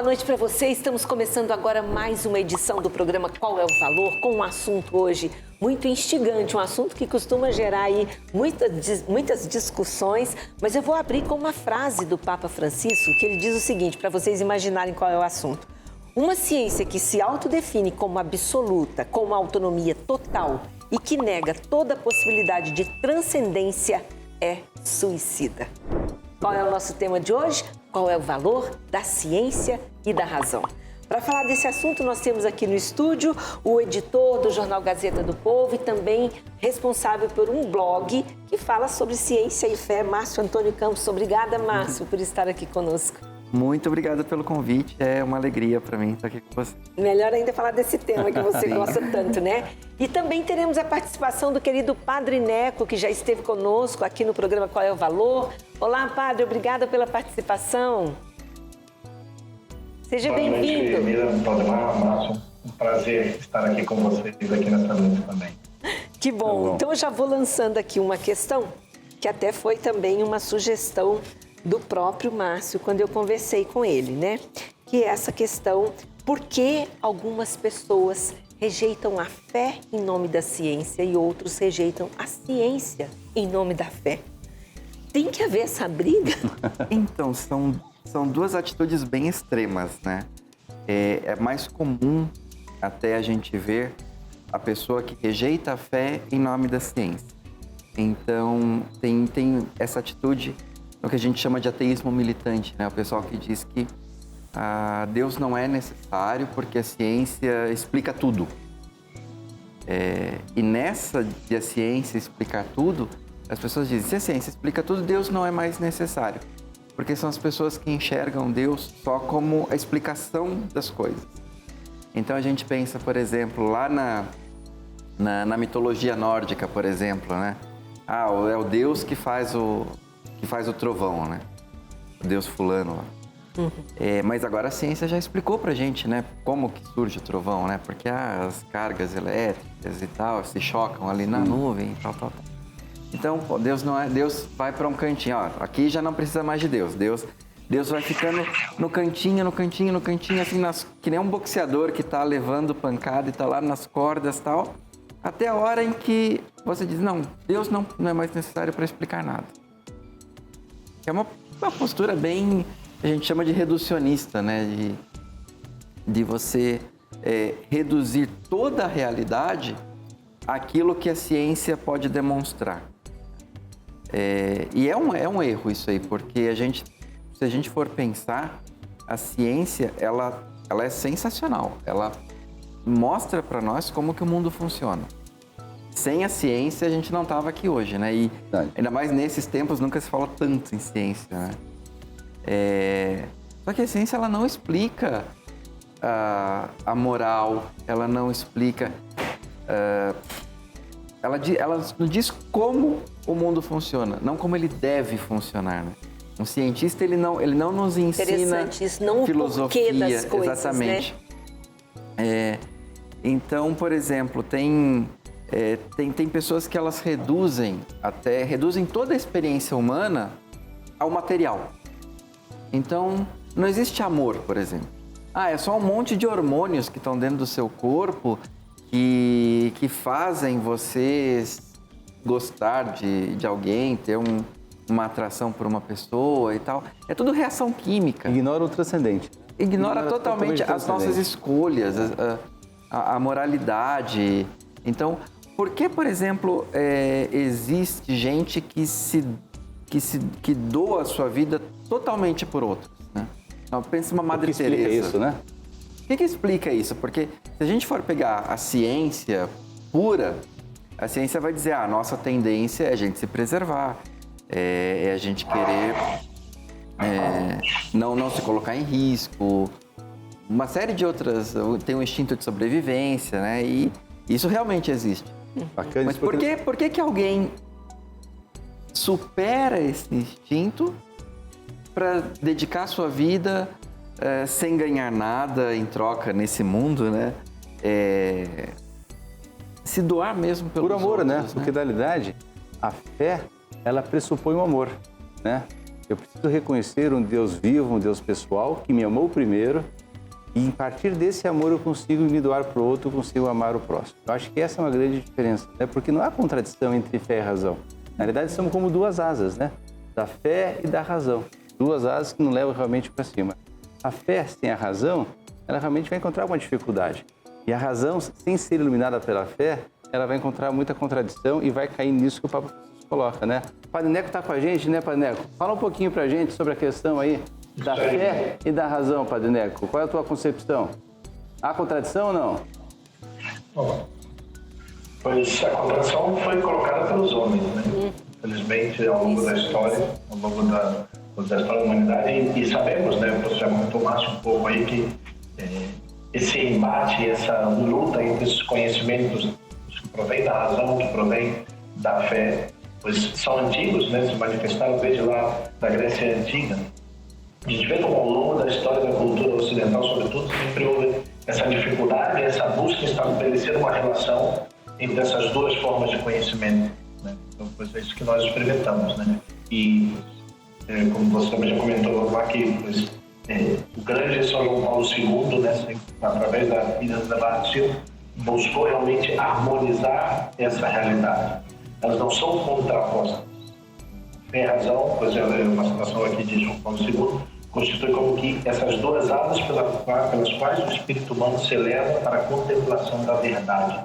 noite para você. Estamos começando agora mais uma edição do programa Qual é o Valor? Com um assunto hoje muito instigante, um assunto que costuma gerar aí muitas discussões, mas eu vou abrir com uma frase do Papa Francisco, que ele diz o seguinte, para vocês imaginarem qual é o assunto. Uma ciência que se autodefine como absoluta, com uma autonomia total e que nega toda possibilidade de transcendência é suicida. Qual é o nosso tema de hoje? Qual é o valor da ciência e da razão? Para falar desse assunto, nós temos aqui no estúdio o editor do jornal Gazeta do Povo e também responsável por um blog que fala sobre ciência e fé, Márcio Antônio Campos. Obrigada, Márcio, por estar aqui conosco. Muito obrigado pelo convite, é uma alegria para mim estar aqui com você. Melhor ainda falar desse tema que você gosta tanto, né? E também teremos a participação do querido Padre Neco, que já esteve conosco aqui no programa Qual é o Valor. Olá, Padre, obrigada pela participação. Seja bem-vindo. Márcio, um prazer estar aqui com vocês aqui nessa noite também. Que bom. Então eu já vou lançando aqui uma questão, que até foi também uma sugestão do próprio Márcio, quando eu conversei com ele, né? Que é essa questão, por que algumas pessoas rejeitam a fé em nome da ciência e outros rejeitam a ciência em nome da fé? Tem que haver essa briga? Então, são duas atitudes bem extremas, né? É mais comum até a gente ver a pessoa que rejeita a fé em nome da ciência. Então, tem essa atitude, o que a gente chama de ateísmo militante, né? O pessoal que diz que Deus não é necessário porque a ciência explica tudo. E nessa de a ciência explicar tudo, as pessoas dizem, se a ciência explica tudo, Deus não é mais necessário. Porque são as pessoas que enxergam Deus só como a explicação das coisas. Então a gente pensa, por exemplo, lá na mitologia nórdica, por exemplo, né? É o Deus que faz o trovão, né? O Deus fulano lá. Uhum. Mas agora a ciência já explicou pra gente, né? Como que surge o trovão, né? Porque as cargas elétricas e tal se chocam ali na nuvem e tal. Então, Deus vai para um cantinho, ó, aqui já não precisa mais de Deus. Deus vai ficando no cantinho, assim, que nem um boxeador que tá levando pancada e tá lá nas cordas e tal, até a hora em que você diz, não, Deus não é mais necessário para explicar nada. É uma postura bem, a gente chama de reducionista, né? De você reduzir toda a realidade àquilo que a ciência pode demonstrar. E é um erro isso aí, porque se a gente for pensar, a ciência, ela é sensacional. Ela mostra para nós como que o mundo funciona. Sem a ciência, a gente não estava aqui hoje, né? E ainda mais nesses tempos, nunca se fala tanto em ciência, né? Só que a ciência, ela não explica a moral, ela não explica... Ela diz como o mundo funciona, não como ele deve funcionar, né? Um cientista, ele não nos ensina isso, não filosofia, o porquê das coisas, exatamente. Né? Então, por exemplo, tem pessoas que elas reduzem toda a experiência humana ao material. Então, não existe amor, por exemplo. É só um monte de hormônios que estão dentro do seu corpo que fazem você gostar de alguém, ter uma atração por uma pessoa e tal. É tudo reação química. Ignora o transcendente. Ignora totalmente as nossas escolhas, a moralidade. Então, por que, por exemplo, existe gente que doa a sua vida totalmente por outros, né? Então, pensa uma Madre Teresa. Isso, né? O que explica isso? Porque se a gente for pegar a ciência pura, a ciência vai dizer, a nossa tendência é a gente se preservar, é a gente querer não se colocar em risco, uma série de outras, tem um instinto de sobrevivência, né? E isso realmente existe. Bacana. Mas por que alguém supera esse instinto para dedicar a sua vida sem ganhar nada em troca nesse mundo, né? Se doar mesmo pelos por amor, outros, né? Porque, na realidade, a fé, ela pressupõe o amor, né? Eu preciso reconhecer um Deus vivo, um Deus pessoal, que me amou primeiro, e a partir desse amor eu consigo me doar para o outro, eu consigo amar o próximo. Eu acho que essa é uma grande diferença, né? Porque não há contradição entre fé e razão. Na realidade, somos como duas asas, né? Da fé e da razão. Duas asas que nos levam realmente para cima. A fé sem a razão, ela realmente vai encontrar uma dificuldade. E a razão, sem ser iluminada pela fé, ela vai encontrar muita contradição e vai cair nisso que o Papa Francisco coloca, né? O Padre Neco está com a gente, né, Padre Neco? Fala um pouquinho para a gente sobre a questão aí da fé e da razão, Padre Neco. Qual é a tua concepção? Há contradição ou não? Bom, pois a contradição foi colocada pelos homens, né? Infelizmente, ao longo da história, ao longo da história da humanidade, e sabemos, né, você já comentou mais um pouco aí, que esse embate, essa luta entre esses conhecimentos que provém da razão, que provém da fé, pois são antigos, né, se manifestaram desde lá da Grécia Antiga. A gente vê como ao longo da história da cultura ocidental, sobretudo, sempre houve essa dificuldade, essa busca em estabelecer uma relação entre essas duas formas de conhecimento, né? Então, pois é isso que nós experimentamos, né? E, como você também já comentou aqui, pois, o grande São João Paulo II, né, através da vida da Ratio, buscou realmente harmonizar essa realidade. Elas não são contrapostas. Tem razão, pois é uma citação aqui de João Paulo II, constitui como que essas duas asas pelas quais o espírito humano se eleva para a contemplação da verdade.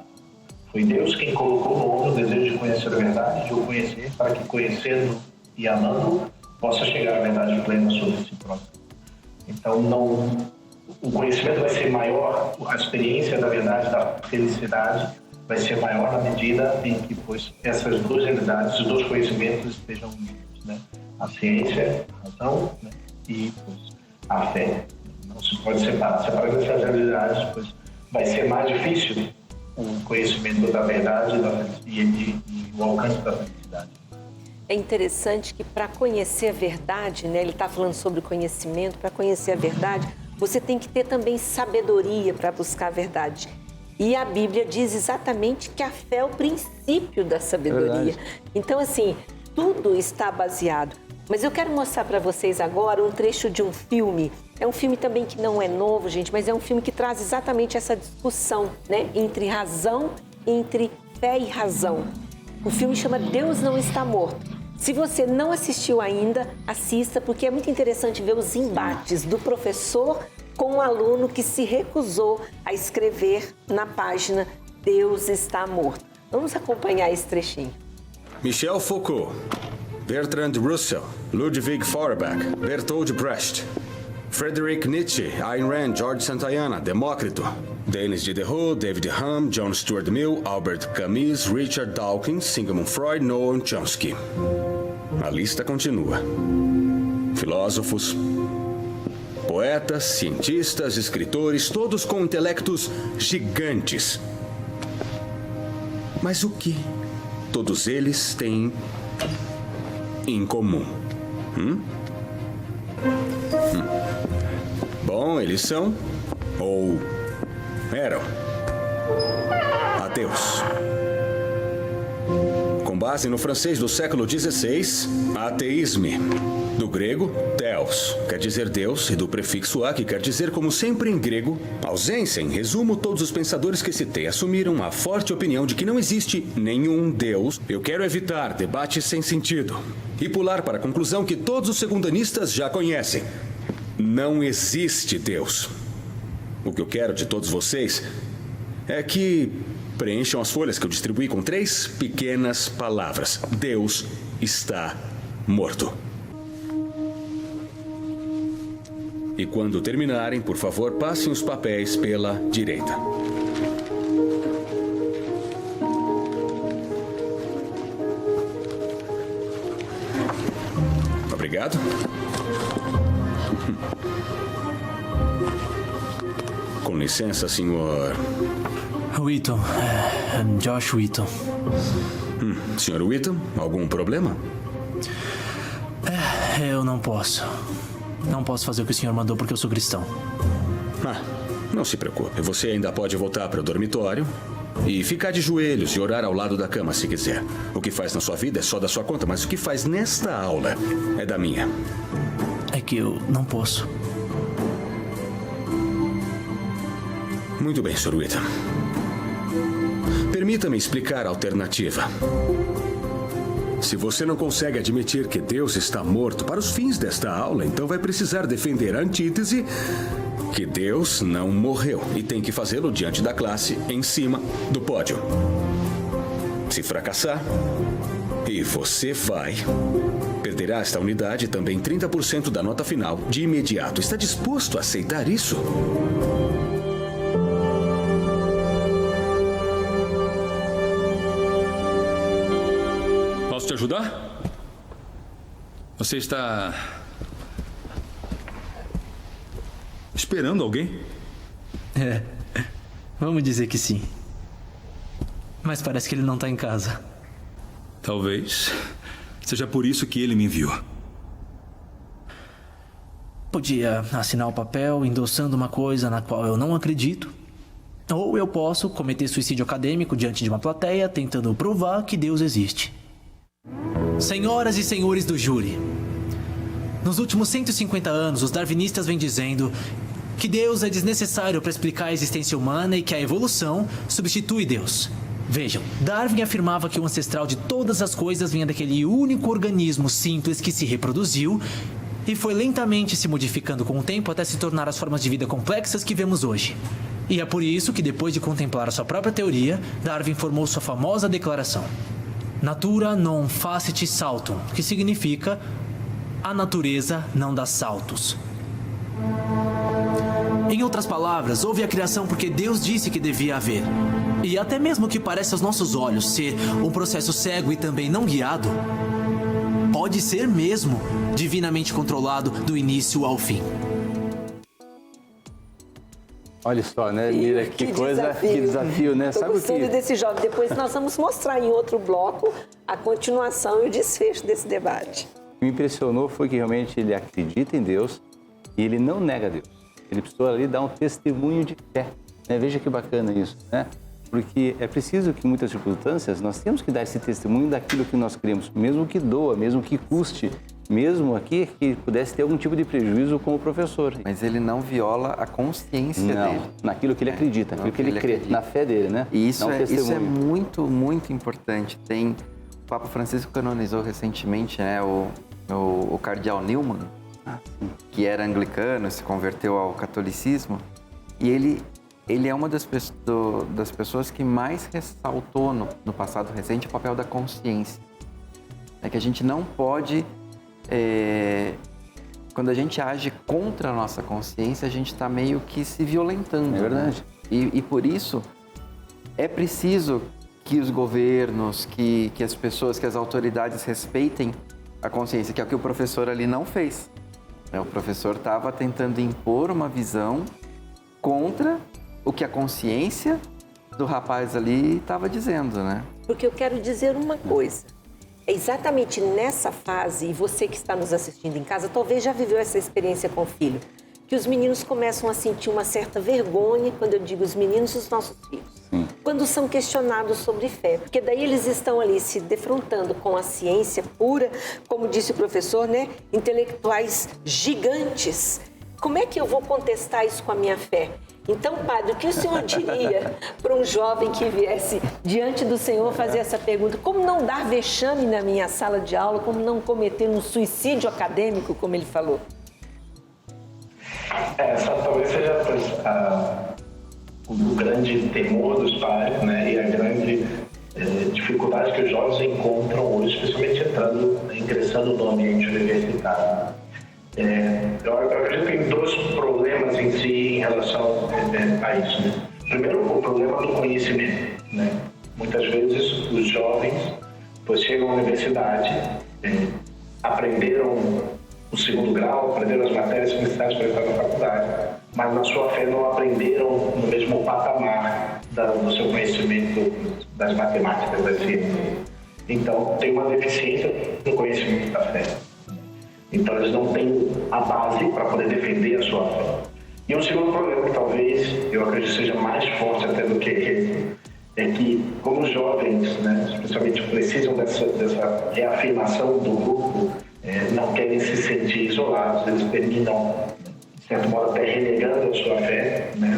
Foi Deus quem colocou no homem o desejo de conhecer a verdade, de o conhecer, para que, conhecendo e amando, possa chegar à verdade plena sobre si próprio. Então, o conhecimento vai ser maior, a experiência da verdade, da felicidade, vai ser maior na medida em que, pois, essas duas realidades, esses dois conhecimentos estejam unidos, né? A ciência, a razão, né? E, pois, a fé. Não se pode separar. Separando essas realidades, pois, vai ser mais difícil o conhecimento da verdade e o alcance da felicidade. É interessante que para conhecer a verdade, né, ele está falando sobre conhecimento, para conhecer a verdade, você tem que ter também sabedoria para buscar a verdade. E a Bíblia diz exatamente que a fé é o princípio da sabedoria. Então, assim, tudo está baseado. Mas eu quero mostrar para vocês agora um trecho de um filme. É um filme também que não é novo, gente, mas é um filme que traz exatamente essa discussão, né, entre razão, entre fé e razão. O filme chama Deus Não Está Morto. Se você não assistiu ainda, assista, porque é muito interessante ver os embates do professor com um aluno que se recusou a escrever na página Deus Está Morto. Vamos acompanhar esse trechinho. Michel Foucault, Bertrand Russell, Ludwig Feuerbach, Bertold Brecht, Friedrich Nietzsche, Ayn Rand, George Santayana, Demócrito, Denis Diderot, David Hume, John Stuart Mill, Albert Camus, Richard Dawkins, Sigmund Freud, Noam Chomsky. A lista continua. Filósofos, poetas, cientistas, escritores, todos com intelectos gigantes. Mas o que todos eles têm em comum? Bom, eles são, ou eram, ateus. Com base no francês do século XVI, ateísme. Do grego, theos, quer dizer Deus, e do prefixo a, que quer dizer, como sempre em grego, ausência. Em resumo, todos os pensadores que citei assumiram a forte opinião de que não existe nenhum Deus. Eu quero evitar debates sem sentido e pular para a conclusão que todos os segundanistas já conhecem. Não existe Deus. O que eu quero de todos vocês é que preencham as folhas que eu distribuí com 3 pequenas palavras. Deus está morto. E quando terminarem, por favor, passem os papéis pela direita. Obrigado. Com licença, senhor... Wheaton. Josh Wheaton. Senhor Wheaton, algum problema? Eu não posso. Não posso fazer o que o senhor mandou porque eu sou cristão. Não se preocupe. Você ainda pode voltar para o dormitório E ficar de joelhos e orar ao lado da cama se quiser. O que faz na sua vida é só da sua conta, mas o que faz nesta aula é da minha. É que eu não posso. Muito bem, Sr. Wheaton. Permita-me explicar a alternativa. Se você não consegue admitir que Deus está morto para os fins desta aula, então vai precisar defender a antítese que Deus não morreu e tem que fazê-lo diante da classe, em cima do pódio. Se fracassar, e você vai, perderá esta unidade e também 30% da nota final de imediato. Está disposto a aceitar isso? Posso te ajudar? Você está esperando alguém? É, vamos dizer que sim. Mas parece que ele não está em casa. Talvez seja por isso que ele me enviou. Podia assinar o papel endossando uma coisa na qual eu não acredito. Ou eu posso cometer suicídio acadêmico diante de uma plateia tentando provar que Deus existe. Senhoras e senhores do júri, nos últimos 150 anos, os darwinistas vêm dizendo que Deus é desnecessário para explicar a existência humana e que a evolução substitui Deus. Vejam, Darwin afirmava que o ancestral de todas as coisas vinha daquele único organismo simples que se reproduziu e foi lentamente se modificando com o tempo até se tornar as formas de vida complexas que vemos hoje. E é por isso que, depois de contemplar a sua própria teoria, Darwin formou sua famosa declaração: Natura non facit saltum, que significa a natureza não dá saltos. Em outras palavras, houve a criação porque Deus disse que devia haver. E até mesmo que pareça aos nossos olhos ser um processo cego e também não guiado, pode ser mesmo divinamente controlado do início ao fim. Olha só, né, Mira, que coisa, que desafio, né? Tô Sabe o que? gostando desse jovem. Depois nós vamos mostrar em outro bloco a continuação e o desfecho desse debate. O que me impressionou foi que realmente ele acredita em Deus e ele não nega Deus. Ele precisou ali dar um testemunho de fé, né? Veja que bacana isso, né? Porque é preciso que em muitas circunstâncias nós temos que dar esse testemunho daquilo que nós cremos, mesmo que doa, mesmo que custe, mesmo aqui que pudesse ter algum tipo de prejuízo com o professor. Mas ele não viola a consciência dele. Naquilo que ele acredita, naquilo que ele crê, acredita. Na fé dele, né? E isso é muito, muito importante. O Papa Francisco canonizou recentemente, né, o cardeal Newman, que era anglicano, se converteu ao catolicismo, e ele é uma das pessoas que mais ressaltou no passado recente o papel da consciência. É que a gente não pode, quando a gente age contra a nossa consciência, a gente está meio que se violentando. É verdade. Né? E por isso é preciso que os governos, que as pessoas, que as autoridades respeitem a consciência, que é o que o professor ali não fez. O professor estava tentando impor uma visão contra o que a consciência do rapaz ali estava dizendo, né? Porque eu quero dizer uma coisa. É exatamente nessa fase, e você que está nos assistindo em casa, talvez já viveu essa experiência com o filho, que os meninos começam a sentir uma certa vergonha, quando eu digo os meninos, os nossos filhos, quando são questionados sobre fé, porque daí eles estão ali se defrontando com a ciência pura, como disse o professor, né? Intelectuais gigantes. Como é que eu vou contestar isso com a minha fé? Então, padre, o que o senhor diria para um jovem que viesse diante do Senhor fazer essa pergunta? Como não dar vexame na minha sala de aula? Como não cometer um suicídio acadêmico, como ele falou? Essa talvez seja o grande temor dos pais, né? E a grande dificuldade que os jovens encontram hoje, especialmente ingressando no ambiente universitário. Eu acredito que tem dois problemas em si em relação a isso. Né? Primeiro, o problema do conhecimento. Né? Muitas vezes os jovens, pois chegam à universidade, aprenderam o segundo grau, aprenderam as matérias necessárias para entrar na faculdade, mas na sua fé não aprenderam no mesmo patamar do seu conhecimento das matemáticas, da ciência. Então, tem uma deficiência no conhecimento da fé. Então, eles não têm a base para poder defender a sua fé. E um segundo problema, que talvez eu acredito seja mais forte até do que esse, é que, como os jovens, né, especialmente precisam dessa reafirmação do grupo, não querem se sentir isolados, eles terminam, de certo modo, até renegando a sua fé, né,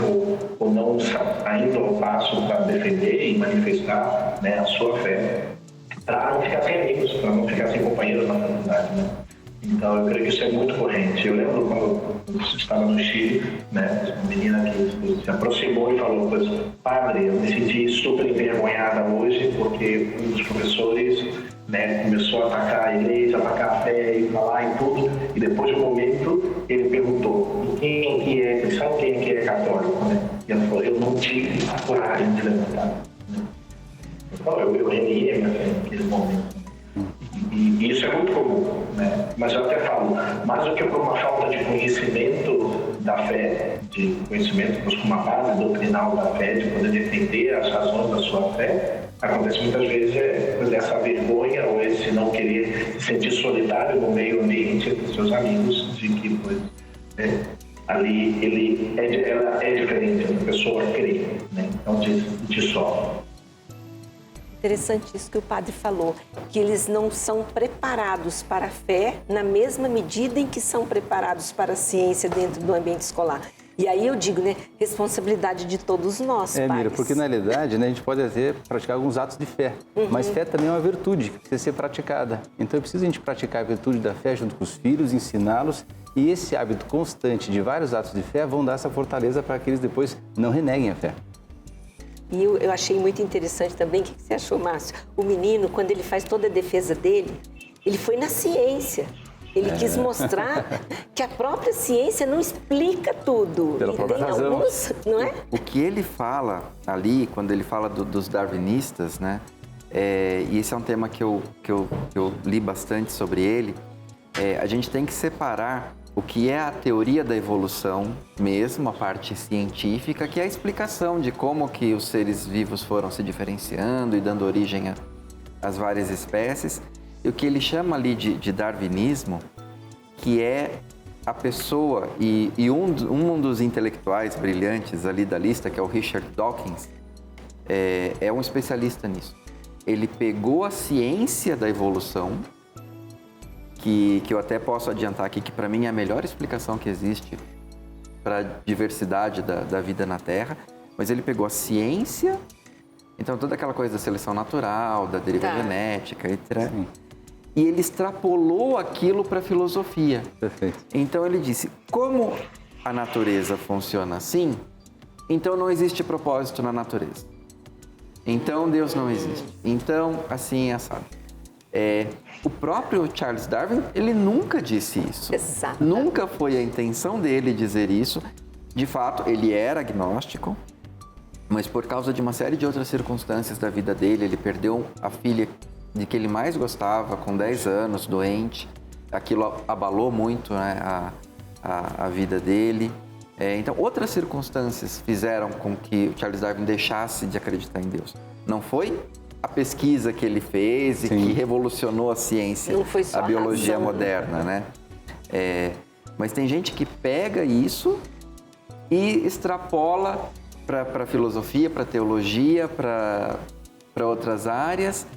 ou não saindo ao passo para defender e manifestar, né, a sua fé, para não ficar sem amigos, para não ficar sem companheiros na comunidade, né? Então, eu creio que isso é muito corrente. Eu lembro quando eu estava no Chile, né, uma menina que se aproximou e falou: padre, eu me senti super envergonhada hoje porque um dos professores, né, começou a atacar a igreja, atacar a fé, e falar em tudo, e depois de um momento ele perguntou: quem que é cristão, quem que é católico, né? E ela falou: eu não tive a coragem de levantar, né? Eu reniei minha fé naquele momento. E isso é muito comum, né? Mas eu até falo, mais do que por uma falta de conhecimento da fé, de conhecimento com uma base doutrinal da fé, de poder defender as razões da sua fé, acontece muitas vezes essa vergonha ou esse não querer se sentir solidário no meio ambiente entre seus amigos, de que ali ela é diferente, a pessoa crê, né? Então te sofre. Interessante isso que o padre falou, que eles não são preparados para a fé na mesma medida em que são preparados para a ciência dentro do ambiente escolar. E aí eu digo, né, responsabilidade de todos nós, pais. Mira, porque na realidade, né, a gente pode até praticar alguns atos de fé, mas fé também é uma virtude que precisa ser praticada. Então é preciso a gente praticar a virtude da fé junto com os filhos, ensiná-los, e esse hábito constante de vários atos de fé vão dar essa fortaleza para que eles depois não reneguem a fé. E eu achei muito interessante também, o que você achou, Márcio? O menino, quando ele faz toda a defesa dele, ele foi na ciência. Ele quis mostrar que a própria ciência não explica tudo. Pela própria razão. Alguns, não é? O que ele fala ali, quando ele fala dos darwinistas, né? E esse é um tema que eu li bastante sobre ele, a gente tem que separar o que é a teoria da evolução mesmo, a parte científica, que é a explicação de como que os seres vivos foram se diferenciando e dando origem às várias espécies, e o que ele chama ali de darwinismo, que é a pessoa, e um dos intelectuais brilhantes ali da lista, que é o Richard Dawkins, é um especialista nisso. Ele pegou a ciência da evolução, que eu até posso adiantar aqui, que para mim é a melhor explicação que existe para a diversidade da vida na Terra, mas ele pegou a ciência, então toda aquela coisa da seleção natural, da deriva genética, etc. Sim. E ele extrapolou aquilo para a filosofia. Perfeito. Então ele disse, como a natureza funciona assim, então não existe propósito na natureza. Então Deus não existe. Então, assim é assado. O próprio Charles Darwin, ele nunca disse isso. Exato. Nunca foi a intenção dele dizer isso. De fato, ele era agnóstico, mas por causa de uma série de outras circunstâncias da vida dele, ele perdeu a filha de que ele mais gostava, com 10 anos, doente. Aquilo abalou muito, né, a vida dele. Então, outras circunstâncias fizeram com que o Charles Darwin deixasse de acreditar em Deus. Não foi a pesquisa que ele fez e que revolucionou a ciência, não foi só a biologia razão, moderna, né? Mas tem gente que pega isso e extrapola para a filosofia, para a teologia, para outras áreas,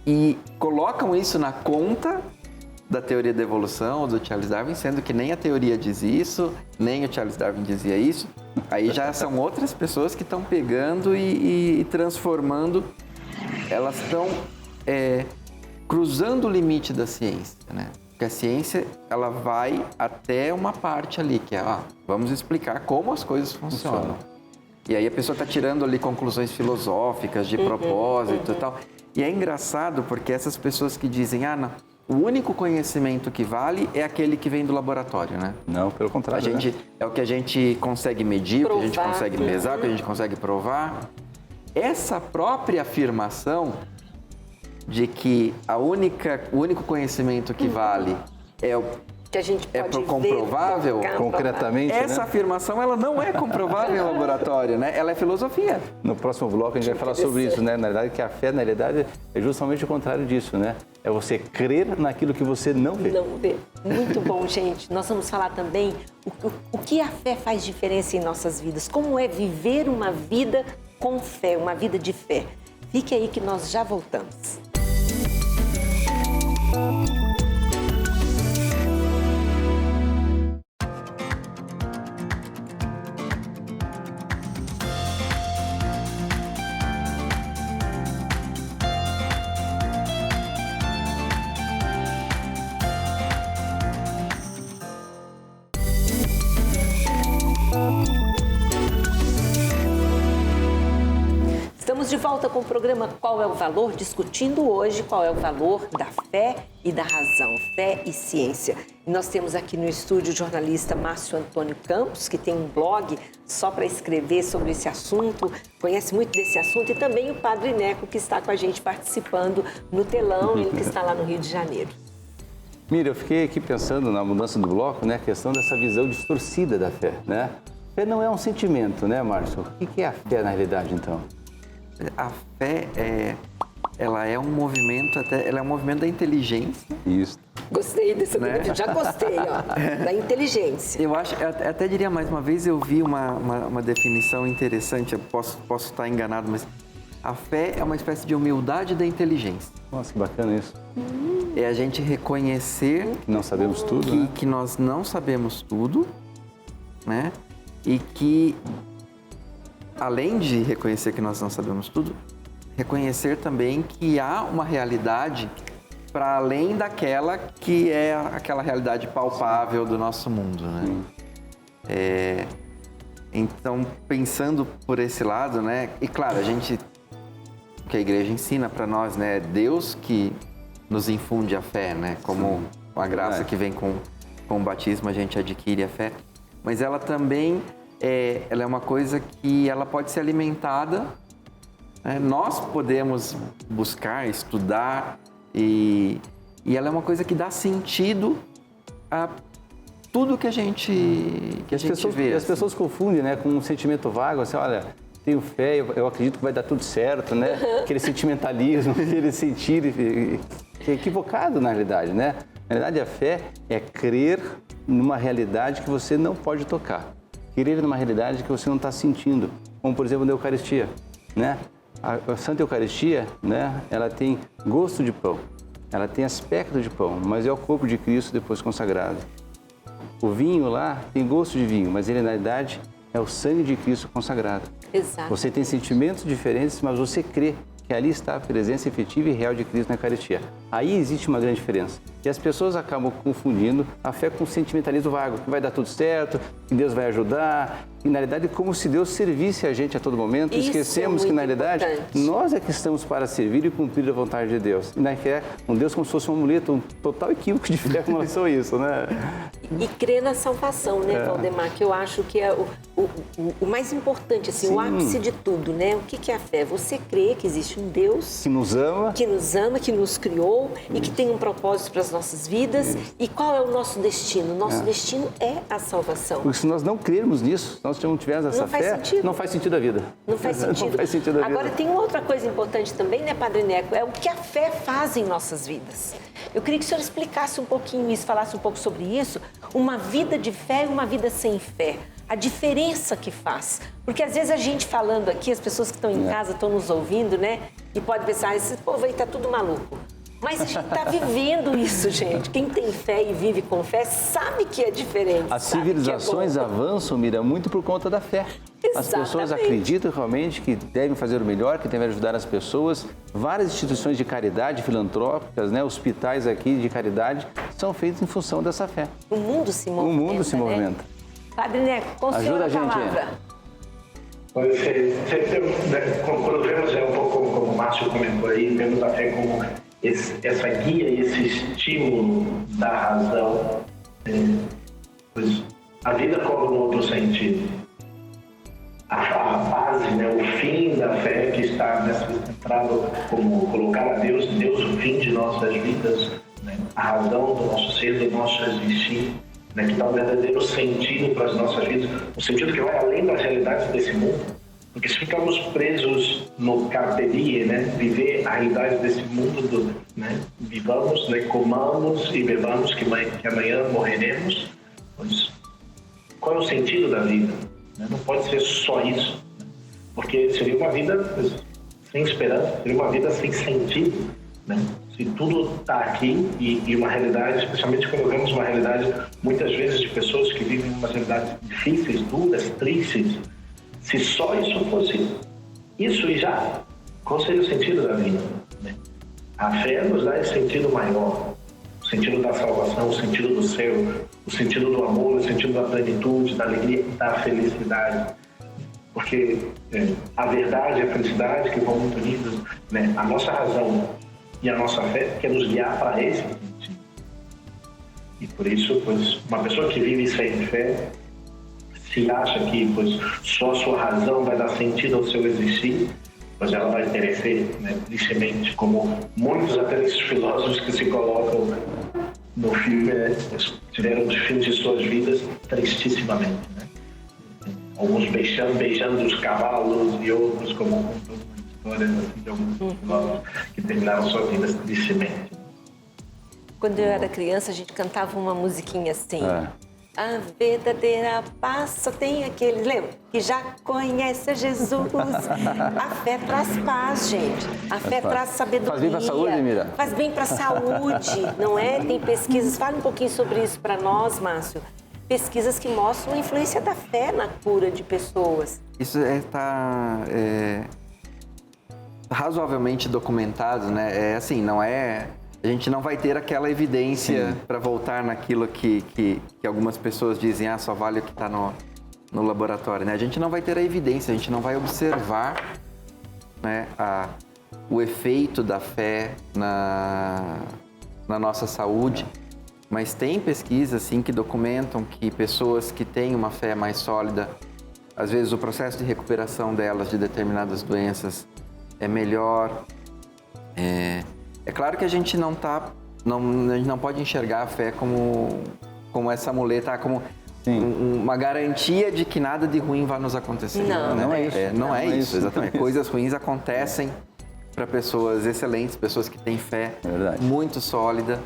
e colocam isso na conta da teoria da evolução do Charles Darwin, sendo que nem a teoria diz isso, nem o Charles Darwin dizia isso. Aí já são outras pessoas que estão pegando e transformando. Elas estão cruzando o limite da ciência, né? Porque a ciência, ela vai até uma parte ali, que é, vamos explicar como as coisas funcionam. E aí a pessoa está tirando ali conclusões filosóficas, de propósito e tal. E é engraçado porque essas pessoas que dizem, não, o único conhecimento que vale é aquele que vem do laboratório, né? Não, pelo contrário. É o que a gente consegue medir, o que a gente consegue pesar, o que a gente consegue provar. Essa própria afirmação de que o único conhecimento que vale é o que a gente pode comprovável, concretamente, essa afirmação ela não é comprovável em laboratório, né? Ela é filosofia. No próximo bloco a gente vai falar sobre isso, né? Na verdade, que a fé, na realidade, é justamente o contrário disso, né? É você crer naquilo que você não vê. Não vê. Muito bom, gente. Nós vamos falar também o que a fé faz diferença em nossas vidas. Como é viver uma vida com fé, uma vida de fé. Fique aí que nós já voltamos. Estamos de volta com o programa Qual é o Valor? Discutindo hoje qual é o valor da fé e da razão, fé e ciência. E nós temos aqui no estúdio o jornalista Márcio Antônio Campos, que tem um blog só para escrever sobre esse assunto, conhece muito desse assunto, e também o Padre Neco, que está com a gente participando no telão, ele que está lá no Rio de Janeiro. Mira, eu fiquei aqui pensando na mudança do bloco, né, a questão dessa visão distorcida da fé, né? Fé não é um sentimento, né, Márcio? O que é a fé na realidade, então? A fé ela é um movimento, ela é um movimento da inteligência. Isso. Gostei desse Né? já gostei, ó, da inteligência. Eu até diria mais uma vez, eu vi uma definição interessante, eu posso estar enganado, mas a fé é uma espécie de humildade da inteligência. Nossa, que bacana isso. É a gente reconhecer Que não sabemos tudo, né? que nós não sabemos tudo, né? E que, além de reconhecer que nós não sabemos tudo, reconhecer também que há uma realidade para além daquela que é aquela realidade palpável do nosso mundo, né? Então, pensando por esse lado, né? E claro, o que a igreja ensina para nós, né? É Deus que nos infunde a fé, né? Como a graça que vem com o batismo, a gente adquire a fé. Mas ela também ela é uma coisa que ela pode ser alimentada, né? Nós podemos buscar, estudar e ela é uma coisa que dá sentido a tudo que a gente vê. As pessoas confundem, né, com um sentimento vago, assim, olha, tenho fé, eu acredito que vai dar tudo certo, né? Aquele sentimentalismo, aquele sentir que é equivocado na realidade, né? Na realidade, a fé é crer numa realidade que você não pode tocar. Crer numa realidade que você não está sentindo, como por exemplo na Eucaristia, né? A Santa Eucaristia, né? Ela tem gosto de pão, ela tem aspecto de pão, mas é o corpo de Cristo depois consagrado. O vinho lá tem gosto de vinho, mas ele na realidade é o sangue de Cristo consagrado. Exato. Você tem sentimentos diferentes, mas você crê que ali está a presença efetiva e real de Cristo na Eucaristia. Aí existe uma grande diferença. E as pessoas acabam confundindo a fé com o sentimentalismo vago, que vai dar tudo certo, que Deus vai ajudar. E na realidade, como se Deus servisse a gente a todo momento. Isso esquecemos que na realidade, nós é que estamos para servir e cumprir a vontade de Deus. E na fé, um Deus como se fosse um amuleto, um total equívoco de fé com relação a isso, né? E crer na salvação, né, Valdemar? Que eu acho que é o mais importante, assim, o ápice de tudo, né? O que é a fé? Você crê que existe um Deus que nos ama, que nos criou e que tem um propósito para as nossas vidas. E qual é o nosso destino? Nosso destino é a salvação. Porque se nós não crermos nisso, se nós não tivermos essa fé, não faz sentido a vida. Não faz sentido. Não faz sentido a vida. Agora, tem outra coisa importante também, né, Padre Neco? É o que a fé faz em nossas vidas. Eu queria que o senhor explicasse um pouquinho isso, falasse um pouco sobre isso. Uma vida de fé e uma vida sem fé. A diferença que faz. Porque às vezes a gente falando aqui, as pessoas que estão em casa estão nos ouvindo, né? E pode pensar, esse povo aí tá tudo maluco. Mas a gente está vivendo isso, gente. Quem tem fé e vive com fé sabe que é diferente. As civilizações avançam, Mira, muito por conta da fé. As pessoas acreditam realmente que devem fazer o melhor, que devem ajudar as pessoas. Várias instituições de caridade filantrópicas, né, hospitais aqui de caridade, são feitos em função dessa fé. O mundo se movimenta. O mundo se movimenta. Né? Padre Neco, com o senhor a palavra. Quando vemos um pouco como o Márcio comentou aí, vemos a fé como essa guia e esse estímulo da razão, pois a vida cobra um outro sentido. A base, né, o fim da fé que está centrado como colocar a Deus o fim de nossas vidas, né, a razão do nosso ser, do nosso existir, né, que dá um verdadeiro sentido para as nossas vidas, um sentido que vai além das realidades desse mundo. Porque se ficamos presos no carpe diem, né, viver a realidade desse mundo, né, vivamos, né, comamos e bebamos que amanhã morreremos, pois qual é o sentido da vida? Não pode ser só isso. Porque seria uma vida sem esperança, seria uma vida sem sentido, né? Se tudo está aqui e uma realidade, especialmente quando vemos uma realidade, muitas vezes, de pessoas que vivem umas realidades difíceis, duras, tristes, se só isso fosse isso e já, qual seria o sentido da vida, né? A fé nos dá esse sentido maior, o sentido da salvação, o sentido do céu, o sentido do amor, o sentido da plenitude, da alegria, da felicidade. Porque a verdade e a felicidade que vão muito unidas, né? A nossa razão e a nossa fé quer nos guiar para esse sentido. E por isso, pois, uma pessoa que vive sem fé, se acha que pois, só a sua razão vai dar sentido ao seu existir, pois ela vai perecer, né, tristemente, como muitos até desses filósofos que se colocam no filme tiveram os fins de suas vidas tristissimamente, né? Alguns beijando os cavalos e outros, como contou uma história assim, de alguns filósofos que terminaram suas vidas tristemente. Quando eu era criança, a gente cantava uma musiquinha assim. A verdadeira paz só tem aquele, lembra? Que já conhece a Jesus. A fé traz paz, gente. A fé traz sabedoria. Faz bem para a saúde, Mira? Faz bem para a saúde, não é? Tem pesquisas. Fala um pouquinho sobre isso para nós, Márcio. Pesquisas que mostram a influência da fé na cura de pessoas. Isso está razoavelmente documentado, né? É assim, não é... A gente não vai ter aquela evidência para voltar naquilo que algumas pessoas dizem, só vale o que está no laboratório, né? A gente não vai ter a evidência, a gente não vai observar, né, o efeito da fé na nossa saúde, mas tem pesquisas, sim, que documentam que pessoas que têm uma fé mais sólida, às vezes o processo de recuperação delas de determinadas doenças é melhor. É claro que a gente não pode enxergar a fé como essa muleta, como uma garantia de que nada de ruim vai nos acontecer. Não é isso. Não é isso, exatamente. Coisas ruins acontecem para pessoas excelentes, pessoas que têm fé muito sólida.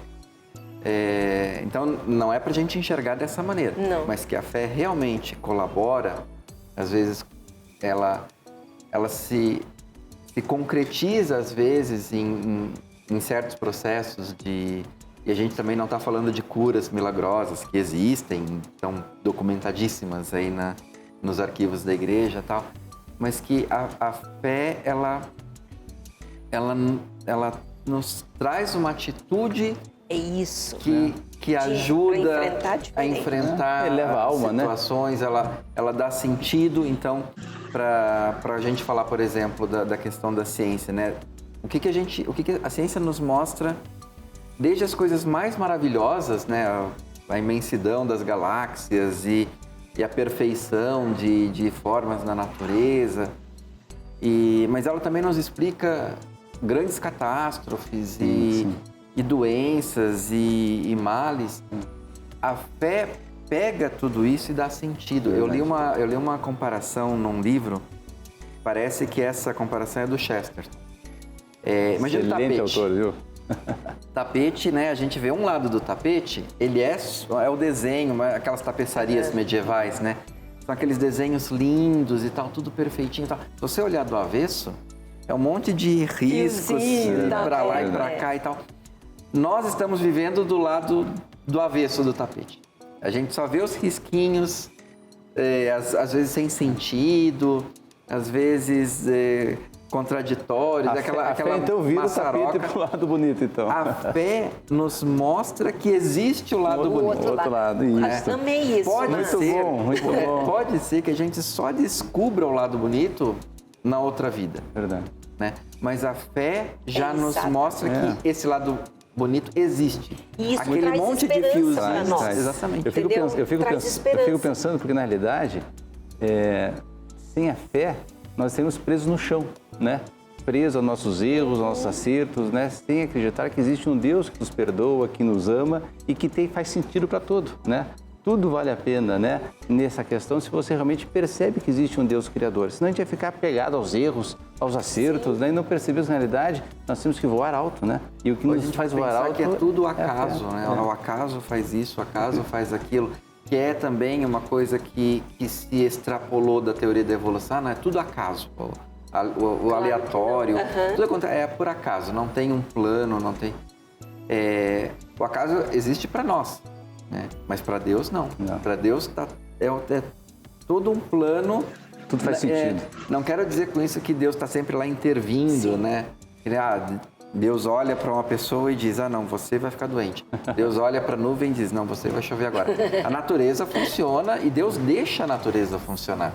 Então, não é para a gente enxergar dessa maneira. Não. Mas que a fé realmente colabora, às vezes ela se concretiza, às vezes, em certos processos e a gente também não está falando de curas milagrosas que existem, estão documentadíssimas aí nos arquivos da igreja e tal, mas que a fé, ela nos traz uma atitude que ajuda a enfrentar eleva a alma, situações, né? Ela dá sentido, então, para a gente falar, por exemplo, da questão da ciência, né? O que a ciência nos mostra, desde as coisas mais maravilhosas, né? A imensidão das galáxias e a perfeição de formas na natureza. Mas ela também nos explica grandes catástrofes e doenças e males. A fé pega tudo isso e dá sentido. Eu li uma comparação num livro, parece que essa comparação é do Chesterton. Imagina o tapete. Autor, viu? Tapete, né? A gente vê um lado do tapete, ele é o desenho, aquelas tapeçarias medievais, né? São aqueles desenhos lindos e tal, tudo perfeitinho e tal. Se você olhar do avesso, é um monte de riscos para lá e para cá e tal. Nós estamos vivendo do lado do avesso do tapete. A gente só vê os risquinhos, às vezes sem sentido, às vezes contraditórios, aquela fé, então, vira maçaroca. O tapete pro lado bonito, então. A fé nos mostra que existe o lado bonito. O outro lado, isso. Amei isso. Muito bom. Pode ser que a gente só descubra o lado bonito na outra vida. Verdade. Né? Mas a fé já nos mostra que esse lado bonito existe. Isso aquele traz monte de esperança fios. pra nós. Exatamente. Eu fico pensando, porque na realidade, sem a fé, nós estamos presos no chão, né? Presos aos nossos erros, aos nossos acertos, né? Sem acreditar que existe um Deus que nos perdoa, que nos ama e que faz sentido para tudo, né? Tudo vale a pena, né? Nessa questão, se você realmente percebe que existe um Deus criador. Senão a gente vai ficar apegado aos erros, aos acertos, né? E não perceber que, na realidade, nós temos que voar alto, né? E o que nos faz voar alto que é tudo acaso, né? O acaso faz isso, o acaso faz aquilo. que é também uma coisa que se extrapolou da teoria da evolução, não é tudo acaso. O aleatório, tudo é por acaso, não tem um plano, não tem... o acaso existe para nós, né? Mas para Deus não. Para Deus é todo um plano. Tudo faz sentido. Não quero dizer com isso que Deus está sempre lá intervindo, né? Deus olha para uma pessoa e diz, não, você vai ficar doente. Deus olha para a nuvem e diz, não, você vai chover agora. A natureza funciona e Deus deixa a natureza funcionar,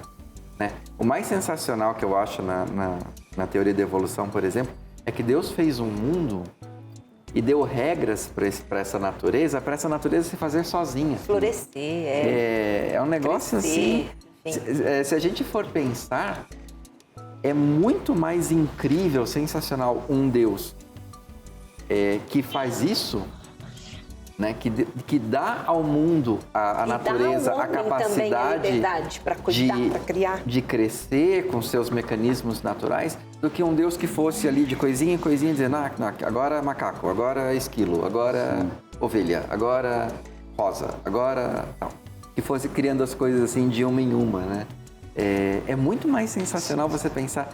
né? O mais sensacional que eu acho na teoria da evolução, por exemplo, é que Deus fez um mundo e deu regras para essa natureza se fazer sozinha. Florescer, É um negócio crescer, assim... Se a gente for pensar, é muito mais incrível, sensacional, um Deus que faz isso, né? Que dá ao mundo, a natureza, a capacidade para cuidar, para criar, de crescer com seus mecanismos naturais, do que um Deus que fosse ali de coisinha em coisinha, dizendo, agora macaco, agora esquilo, agora ovelha, agora rosa, agora tal. Que fosse criando as coisas assim de uma em uma, né? É muito mais sensacional você pensar...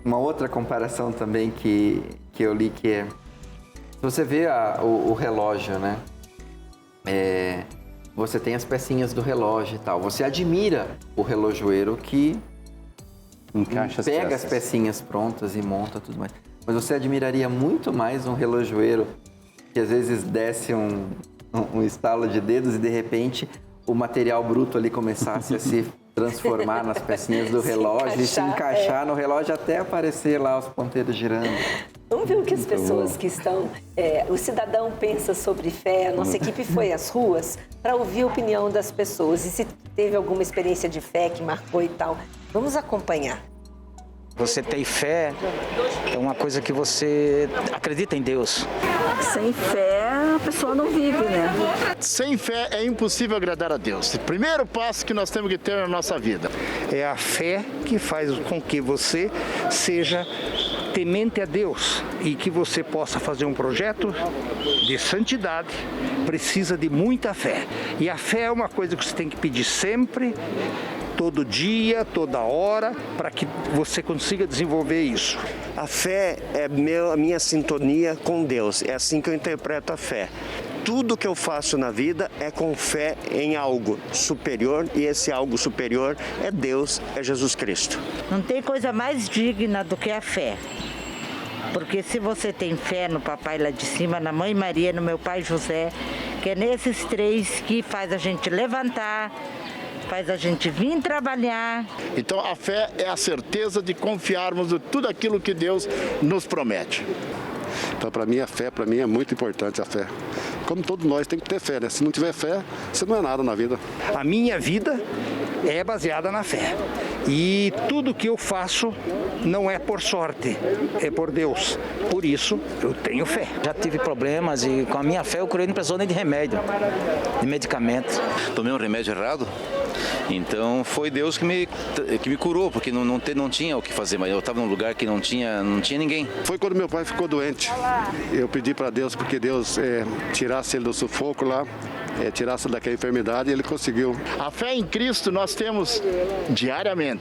uma outra comparação também que eu li, que é... Se você vê o relógio, né? Você tem as pecinhas do relógio e tal. Você admira o relojoeiro que pega as pecinhas prontas e monta tudo mais. Mas você admiraria muito mais um relojoeiro que às vezes desse um estalo de dedos e de repente o material bruto ali começasse a se transformar nas pecinhas do relógio e se encaixar no relógio até aparecer lá os ponteiros girando. Vamos ver o que as pessoas que estão... o cidadão pensa sobre fé. A nossa equipe foi às ruas para ouvir a opinião das pessoas e se teve alguma experiência de fé que marcou e tal. Vamos acompanhar. Você tem fé, é uma coisa que você acredita em Deus. Sem fé, a pessoa não vive, né? Sem fé é impossível agradar a Deus. O primeiro passo que nós temos que ter na nossa vida. É a fé que faz com que você seja temente a Deus e que você possa fazer um projeto de santidade. Precisa de muita fé. E a fé é uma coisa que você tem que pedir sempre, todo dia, toda hora, para que você consiga desenvolver isso. A fé é a minha sintonia com Deus, é assim que eu interpreto a fé. Tudo que eu faço na vida é com fé em algo superior e esse algo superior é Deus, é Jesus Cristo. Não tem coisa mais digna do que a fé. Porque se você tem fé no papai lá de cima, na mãe Maria, no meu pai José, que é nesses três que faz a gente levantar, faz a gente vir trabalhar. Então a fé é a certeza de confiarmos em tudo aquilo que Deus nos promete. Então para mim a fé, é muito importante a fé. Como todos nós tem que ter fé, né? Se não tiver fé, você não é nada na vida. A minha vida é baseada na fé. E tudo que eu faço não é por sorte, é por Deus. Por isso, eu tenho fé. Já tive problemas e com a minha fé eu curei, não precisou nem de remédio, de medicamento. Tomei um remédio errado, então foi Deus que me curou, porque não tinha o que fazer, mas eu estava num lugar que não tinha ninguém. Foi quando meu pai ficou doente. Eu pedi para Deus, porque Deus tirasse ele do sufoco lá, tirasse daquela enfermidade, e ele conseguiu. A fé em Cristo nós temos diariamente.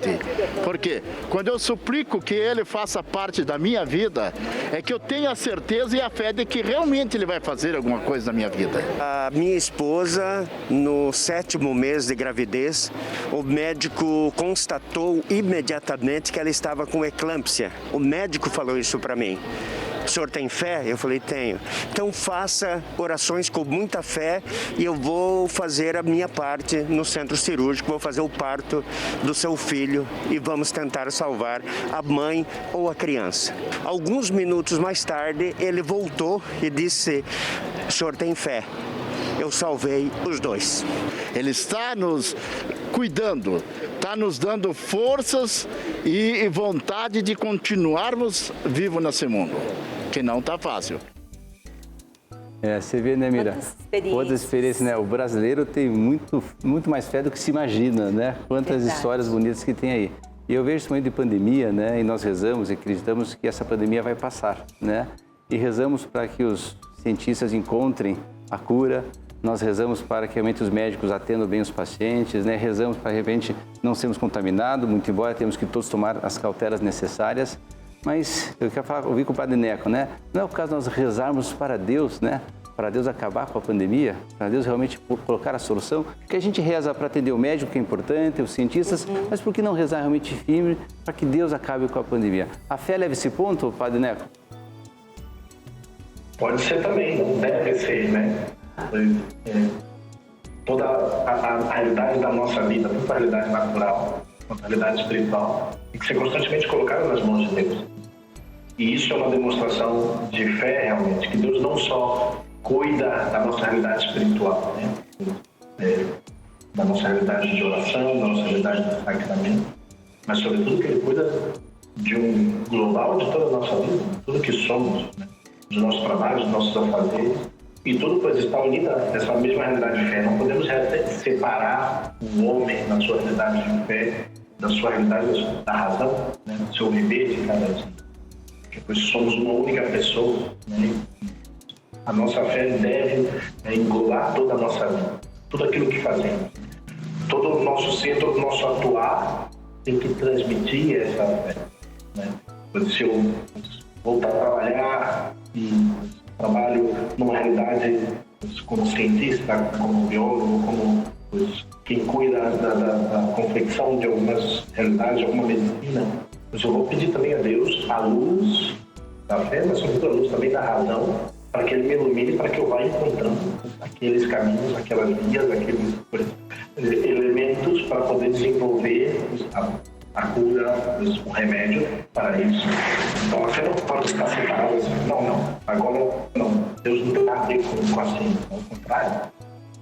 Por quê? Quando eu suplico que Ele faça parte da minha vida, é que eu tenho a certeza e a fé de que realmente Ele vai fazer alguma coisa na minha vida. A minha esposa, no 7º mês de gravidez, o médico constatou imediatamente que ela estava com eclâmpsia. O médico falou isso para mim. O senhor tem fé? Eu falei, tenho. Então faça orações com muita fé e eu vou fazer a minha parte no centro cirúrgico, vou fazer o parto do seu filho e vamos tentar salvar a mãe ou a criança. Alguns minutos mais tarde, ele voltou e disse, o senhor tem fé? Eu salvei os dois. Ele está nos cuidando, está nos dando forças e vontade de continuarmos vivos nesse mundo, que não está fácil. Você vê, né, Mira? Quantas experiências, né? O brasileiro tem muito mais fé do que se imagina, né? Quantas histórias bonitas que tem aí. E eu vejo esse momento de pandemia, né? E nós rezamos e acreditamos que essa pandemia vai passar, né? E rezamos para que os cientistas encontrem a cura, nós rezamos para que realmente os médicos atendam bem os pacientes, né? Rezamos para, de repente, não sermos contaminados, muito embora temos que todos tomar as cautelas necessárias. Mas eu quero ouvir com o Padre Neco, né? Não é o caso de nós rezarmos para Deus, né? Para Deus acabar com a pandemia, para Deus realmente colocar a solução. Porque a gente reza para atender o médico, que é importante, os cientistas, mas por que não rezar realmente firme para que Deus acabe com a pandemia? A fé leva esse ponto, Padre Neco? Pode ser também, não deve ser, né? Toda a realidade da nossa vida, tanto a realidade natural quanto a realidade espiritual, tem que ser constantemente colocada nas mãos de Deus. E isso é uma demonstração de fé, realmente, que Deus não só cuida da nossa realidade espiritual, né? Da nossa realidade de oração, da nossa realidade de sacramento, mas, sobretudo, que Ele cuida de um global de toda a nossa vida, tudo que somos, né? Dos nossos trabalhos, dos nossos afazeres, e tudo pois está unido nessa mesma realidade de fé. Não podemos separar o homem na sua realidade de fé, da sua realidade da razão, né? Do seu viver de cada dia. Porque pois somos uma única pessoa, né? A nossa fé deve englobar toda a nossa vida, tudo aquilo que fazemos. Todo o nosso ser, todo o nosso atuar tem que transmitir essa fé, né? Pois se eu voltar a trabalhar e trabalho numa realidade como cientista, como biólogo, como quem cuida da confecção de algumas realidades, de alguma medicina, mas eu vou pedir também a Deus a luz da fé, mas sobretudo a luz também da razão, para que Ele me ilumine, para que eu vá encontrando aqueles caminhos, aquelas vias, aqueles elementos para poder desenvolver a cura, o remédio para isso. Então a fé não pode estar separada assim, não, agora não, Deus não tem nada com assim, ao contrário.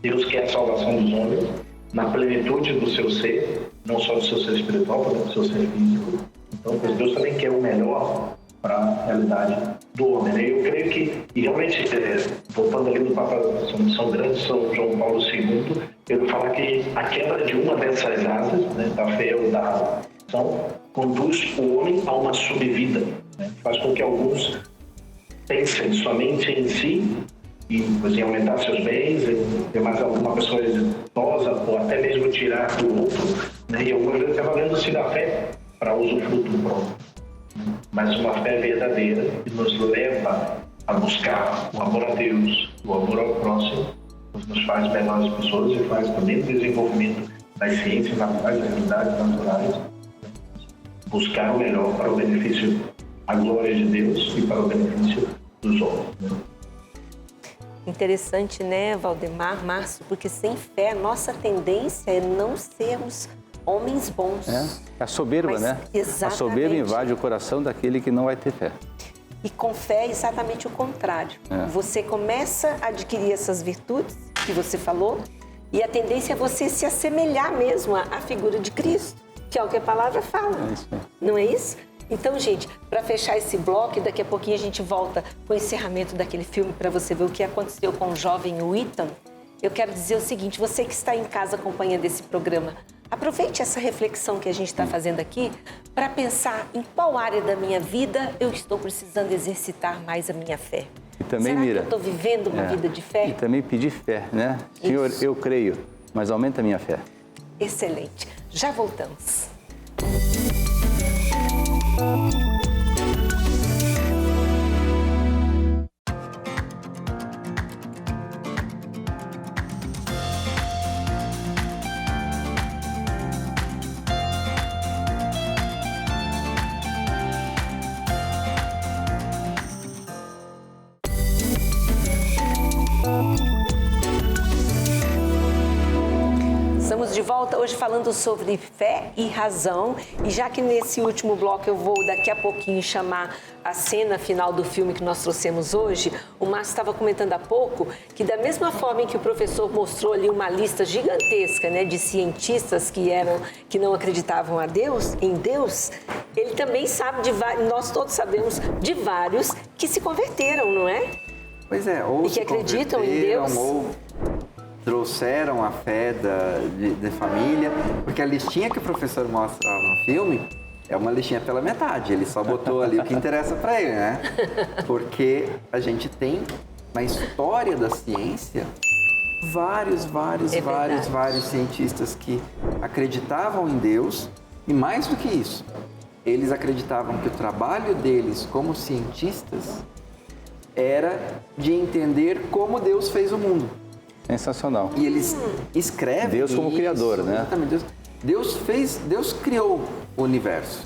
Deus quer a salvação dos homens na plenitude do seu ser, não só do seu ser espiritual, mas do seu ser físico. Então Deus também quer o melhor para a realidade do homem, né? Eu creio que, e realmente, voltando ali do Papa São Grande, São João Paulo II, ele fala que a quebra de uma dessas asas, né, da fé ou da razão, conduz o homem a uma subvida, né? Faz com que alguns pensem somente em si e em aumentar seus bens, em ter mais alguma pessoa exitosa ou até mesmo tirar do outro, né? E algumas vezes valendo-se da fé para usufruto próprio. Mas uma fé verdadeira que nos leva a buscar o amor a Deus, o amor ao próximo, nos faz melhores pessoas e faz também o desenvolvimento das ciências naturais, das realidades naturais, buscar o melhor para o benefício, a glória de Deus e para o benefício dos homens. Né? Interessante, né, Valdemar, Márcio, porque sem fé a nossa tendência é não sermos homens bons. A soberba, mas, né? Exatamente. A soberba invade o coração daquele que não vai ter fé. E com fé é exatamente o contrário. Você começa a adquirir essas virtudes que você falou e a tendência é você se assemelhar mesmo à figura de Cristo, que é o que a palavra fala. É isso aí. Não é isso? Então, gente, para fechar esse bloco, daqui a pouquinho a gente volta com o encerramento daquele filme para você ver o que aconteceu com o jovem Ethan. Eu quero dizer o seguinte, você que está em casa acompanhando esse programa, aproveite essa reflexão que a gente está fazendo aqui para pensar em qual área da minha vida eu estou precisando exercitar mais a minha fé. E também, Será Mira, que eu estou vivendo uma vida de fé? E também pedir fé, né? Senhor, eu creio, mas aumenta a minha fé. Excelente. Já voltamos. Estamos de volta hoje falando sobre fé e razão. E já que nesse último bloco eu vou daqui a pouquinho chamar a cena final do filme que nós trouxemos hoje, o Márcio estava comentando há pouco que da mesma forma em que o professor mostrou ali uma lista gigantesca, né, de cientistas que não acreditavam em Deus, ele também sabe de vários, nós todos sabemos de vários que se converteram, não é? Pois é, ou e que acreditam em Deus. Ou trouxeram a fé da família, porque a listinha que o professor mostra no filme é uma listinha pela metade, ele só botou ali o que interessa para ele, né? Porque a gente tem na história da ciência vários cientistas que acreditavam em Deus e mais do que isso, eles acreditavam que o trabalho deles como cientistas era de entender como Deus fez o mundo. Sensacional. E eles escrevem Deus como isso, criador, né? Exatamente. Deus criou o universo.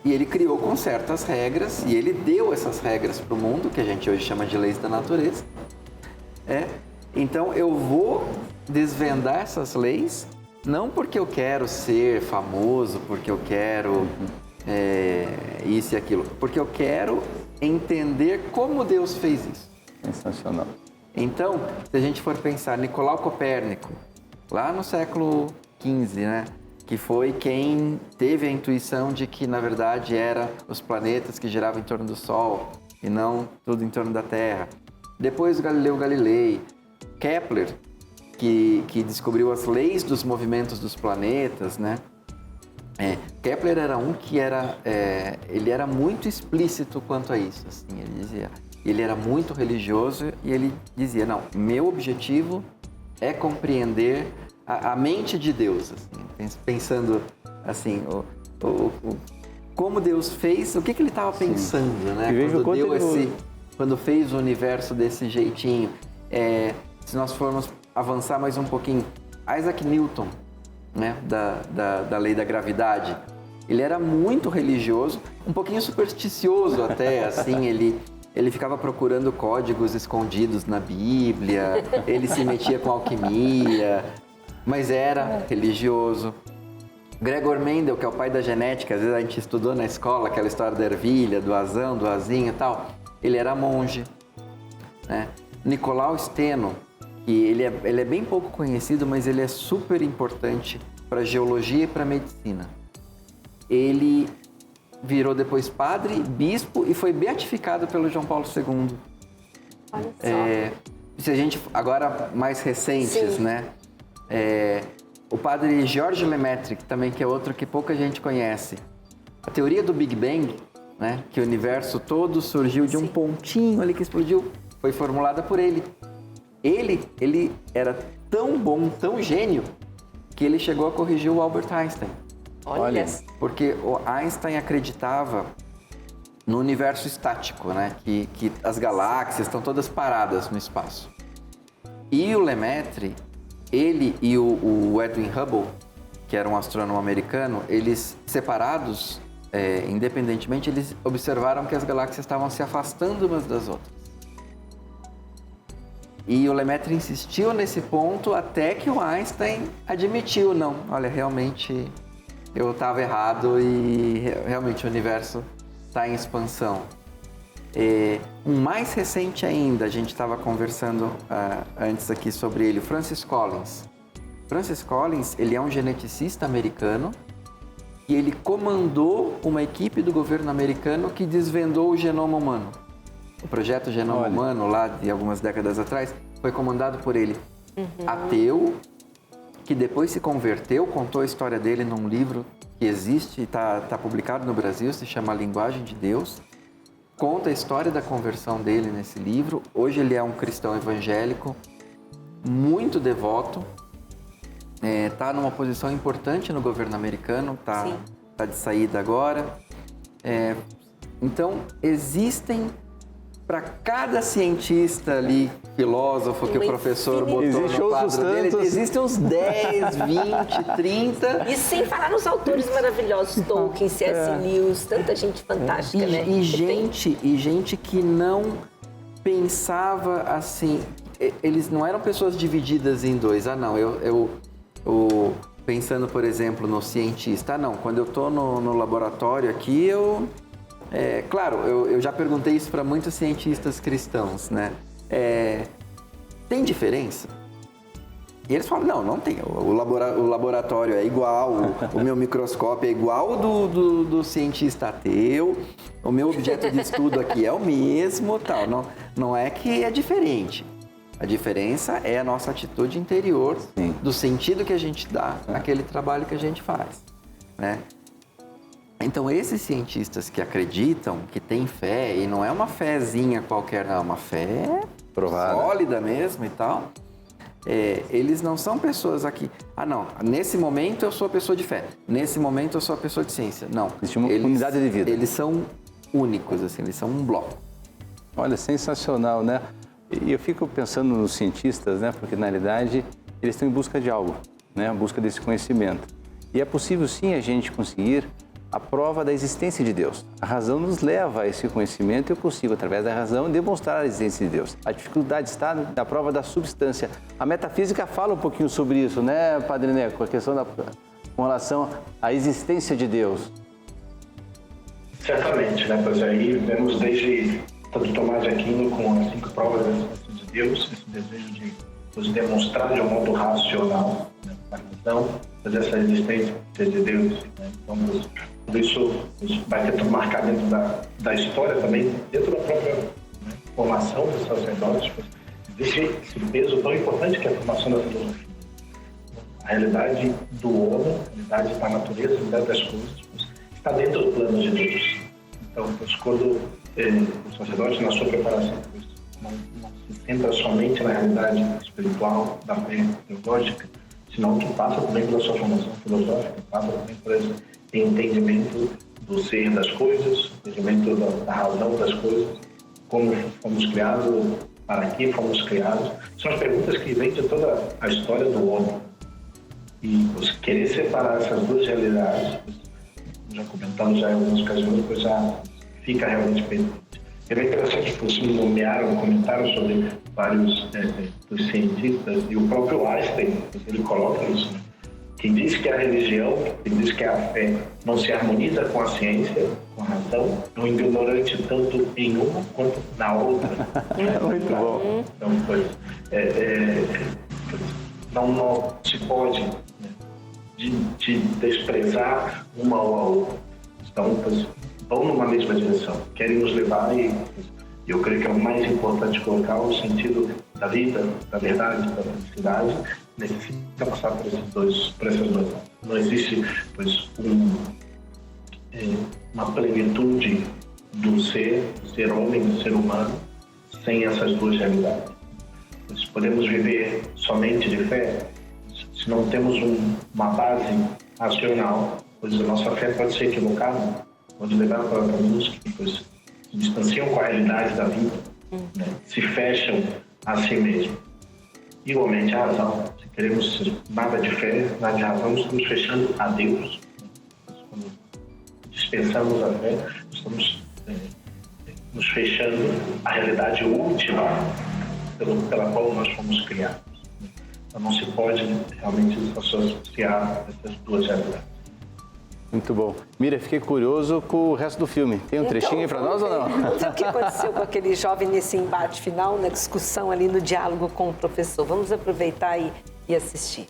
E ele criou com certas regras, e ele deu essas regras para o mundo, que a gente hoje chama de leis da natureza. Então eu vou desvendar essas leis, não porque eu quero ser famoso, porque eu quero isso e aquilo, porque eu quero entender como Deus fez isso. Sensacional. Então, se a gente for pensar, Nicolau Copérnico, lá no século XV, né? Que foi quem teve a intuição de que, na verdade, eram os planetas que giravam em torno do Sol e não tudo em torno da Terra. Depois, Galileu Galilei, Kepler, que descobriu as leis dos movimentos dos planetas, né? Kepler era um que ele era muito explícito quanto a isso. Assim, ele era muito religioso e ele dizia, não, meu objetivo é compreender a mente de Deus, assim, pensando assim, como Deus fez, o que ele estava pensando, né? Quando fez o universo desse jeitinho. Se nós formos avançar mais um pouquinho, Isaac Newton, né? Da lei da gravidade, ele era muito religioso, um pouquinho supersticioso até, assim, ele ficava procurando códigos escondidos na Bíblia, ele se metia com alquimia, mas era religioso. Gregor Mendel, que é o pai da genética, às vezes a gente estudou na escola aquela história da ervilha, do azão, do azinho e tal, ele era monge, né? Nicolau Steno, que ele é bem pouco conhecido, mas ele é super importante para geologia e para medicina. Ele virou depois padre, bispo e foi beatificado pelo João Paulo II. Olha só. Se a gente, agora mais recentes, né? O padre Georges Lemaitre, que é outro que pouca gente conhece. A teoria do Big Bang, né? Que o universo todo surgiu de um pontinho ali que explodiu, foi formulada por ele. Ele era tão bom, tão gênio, que ele chegou a corrigir o Albert Einstein. Olha. Porque o Einstein acreditava no universo estático, né? Que as galáxias estão todas paradas no espaço. E o Lemaitre, ele e o Edwin Hubble, que era um astrônomo americano, eles separados, independentemente, eles observaram que as galáxias estavam se afastando umas das outras. E o Lemaitre insistiu nesse ponto até que o Einstein admitiu, não, olha, realmente eu estava errado e realmente o universo está em expansão. Um mais recente ainda, a gente estava conversando antes aqui sobre ele, Francis Collins. Francis Collins, ele é um geneticista americano e ele comandou uma equipe do governo americano que desvendou o genoma humano. O projeto Genoma Humano, lá de algumas décadas atrás, foi comandado por ele. Ateu, que depois se converteu, contou a história dele num livro que existe e está publicado no Brasil, se chama A Linguagem de Deus. Conta a história da conversão dele nesse livro. Hoje ele é um cristão evangélico, muito devoto, está numa posição importante no governo americano, está de saída agora. Então, existem, para cada cientista ali, filósofo que o professor botou no quadro dele, existem uns 10, 20, 30. E sem falar nos autores maravilhosos, Tolkien, C.S. Lewis, tanta gente fantástica, né? E gente que não pensava assim, eles não eram pessoas divididas em dois. Eu pensando, por exemplo, no cientista, quando eu estou no laboratório aqui, claro, eu já perguntei isso para muitos cientistas cristãos, né? Tem diferença? E eles falam, não tem. O laboratório é igual, o meu microscópio é igual ao do cientista ateu, o meu objeto de estudo aqui é o mesmo, tal. Não é que é diferente. A diferença é a nossa atitude interior, do sentido que a gente dá àquele trabalho que a gente faz, né? Então, esses cientistas que acreditam, que têm fé, e não é uma fézinha qualquer, não, é uma fé provada, sólida mesmo e tal, eles não são pessoas aqui. Não, nesse momento eu sou a pessoa de fé, nesse momento eu sou a pessoa de ciência. Não, existe uma unidade de vida. Eles são únicos, assim, eles são um bloco. Olha, sensacional, né? E eu fico pensando nos cientistas, né? Porque na realidade eles estão em busca de algo, né? Em busca desse conhecimento. E é possível sim a gente conseguir a prova da existência de Deus. A razão nos leva a esse conhecimento e eu consigo, através da razão, demonstrar a existência de Deus. A dificuldade está na prova da substância. A metafísica fala um pouquinho sobre isso, né, Padre Neco? A questão com relação à existência de Deus. Certamente, né? Pois aí vemos desde tanto Tomás de Aquino com as 5 provas da existência de Deus, esse desejo de nos demonstrar de um modo racional, né, a razão, mas essa existência de Deus. Né? Então, tudo isso vai ter tudo marcado dentro da história também, dentro da própria, né, formação dos sacerdotes. Existe esse peso tão importante que é a formação da filosofia. A realidade do homem, a realidade da natureza, a realidade das coisas, está dentro do plano de Deus. Então, quando o sacerdote, na sua preparação, não se centra somente na realidade espiritual da fé teológica, senão que passa também pela sua formação filosófica, passa também por esse entendimento do ser das coisas, entendimento da razão das coisas, como fomos criados, para que fomos criados. São as perguntas que vêm de toda a história do homem. E querer separar essas duas realidades, já comentamos já em algumas ocasiões, pois já fica realmente pendente. É bem interessante que vocês nomearam, comentaram sobre vários dos cientistas, e o próprio Einstein, ele coloca isso, né? Quem diz que a religião, quem diz que a fé não se harmoniza com a ciência, com a razão, é um ignorante tanto em uma quanto na outra. Muito bom. Então, não se pode, né, de desprezar uma ou a outra. Então, vão numa mesma direção, querem nos levar, e eu creio que é o mais importante colocar o sentido da vida, da verdade, da felicidade, necessita passar por essas duas áreas. Não existe, uma plenitude do ser homem, do ser humano, sem essas duas realidades. Podemos viver somente de fé se não temos uma base racional, pois a nossa fé pode ser equivocada, pode levar para caminhos que se distanciam com a realidade da vida, né? Se fecham a si mesmo. Igualmente a razão. Se queremos nada de fé, nada de razão, estamos fechando a Deus. Quando dispensamos a fé, estamos nos fechando a realidade última pela qual nós fomos criados. Então não se pode realmente associar essas duas realidades. Muito bom. Mira, fiquei curioso com o resto do filme. Tem um trechinho aí pra nós ou não? Vamos ver o que aconteceu com aquele jovem nesse embate final, na discussão ali, no diálogo com o professor. Vamos aproveitar e assistir.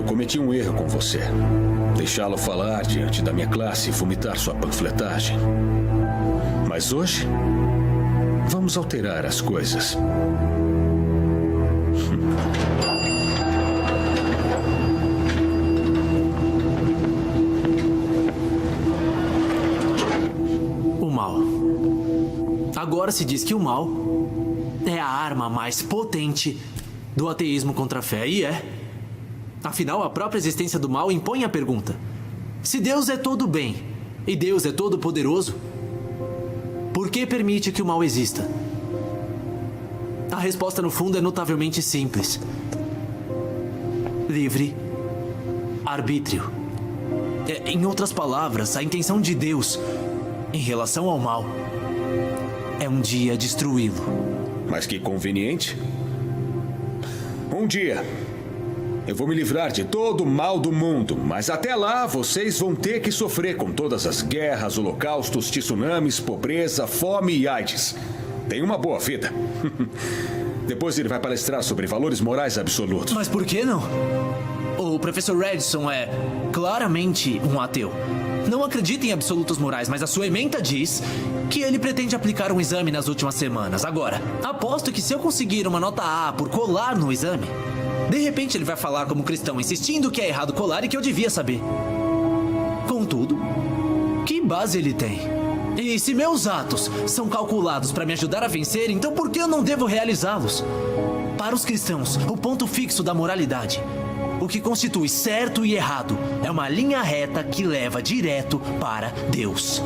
Cometi um erro com você. Deixá-lo falar diante da minha classe e vomitar sua panfletagem. Mas hoje, vamos alterar as coisas. O mal. Agora se diz que o mal é a arma mais potente do ateísmo contra a fé, e é. Afinal, a própria existência do mal impõe a pergunta: se Deus é todo bem e Deus é todo poderoso, por que permite que o mal exista? A resposta, no fundo, é notavelmente simples: livre arbítrio. Em outras palavras, a intenção de Deus em relação ao mal é um dia destruí-lo. Mas que conveniente. Um dia Eu vou me livrar de todo o mal do mundo, mas até lá vocês vão ter que sofrer com todas as guerras, holocaustos, tsunamis, pobreza, fome e AIDS. Tenha uma boa vida. Depois ele vai palestrar sobre valores morais absolutos. Mas por que não? O professor Redson é claramente um ateu. Não acredita em absolutos morais, mas a sua ementa diz que ele pretende aplicar um exame nas últimas semanas. Agora, aposto que se eu conseguir uma nota A por colar no exame, de repente ele vai falar como cristão, insistindo que é errado colar e que eu devia saber. Contudo, que base ele tem? E se meus atos são calculados para me ajudar a vencer, então por que eu não devo realizá-los? Para os cristãos, o ponto fixo da moralidade, o que constitui certo e errado, é uma linha reta que leva direto para Deus.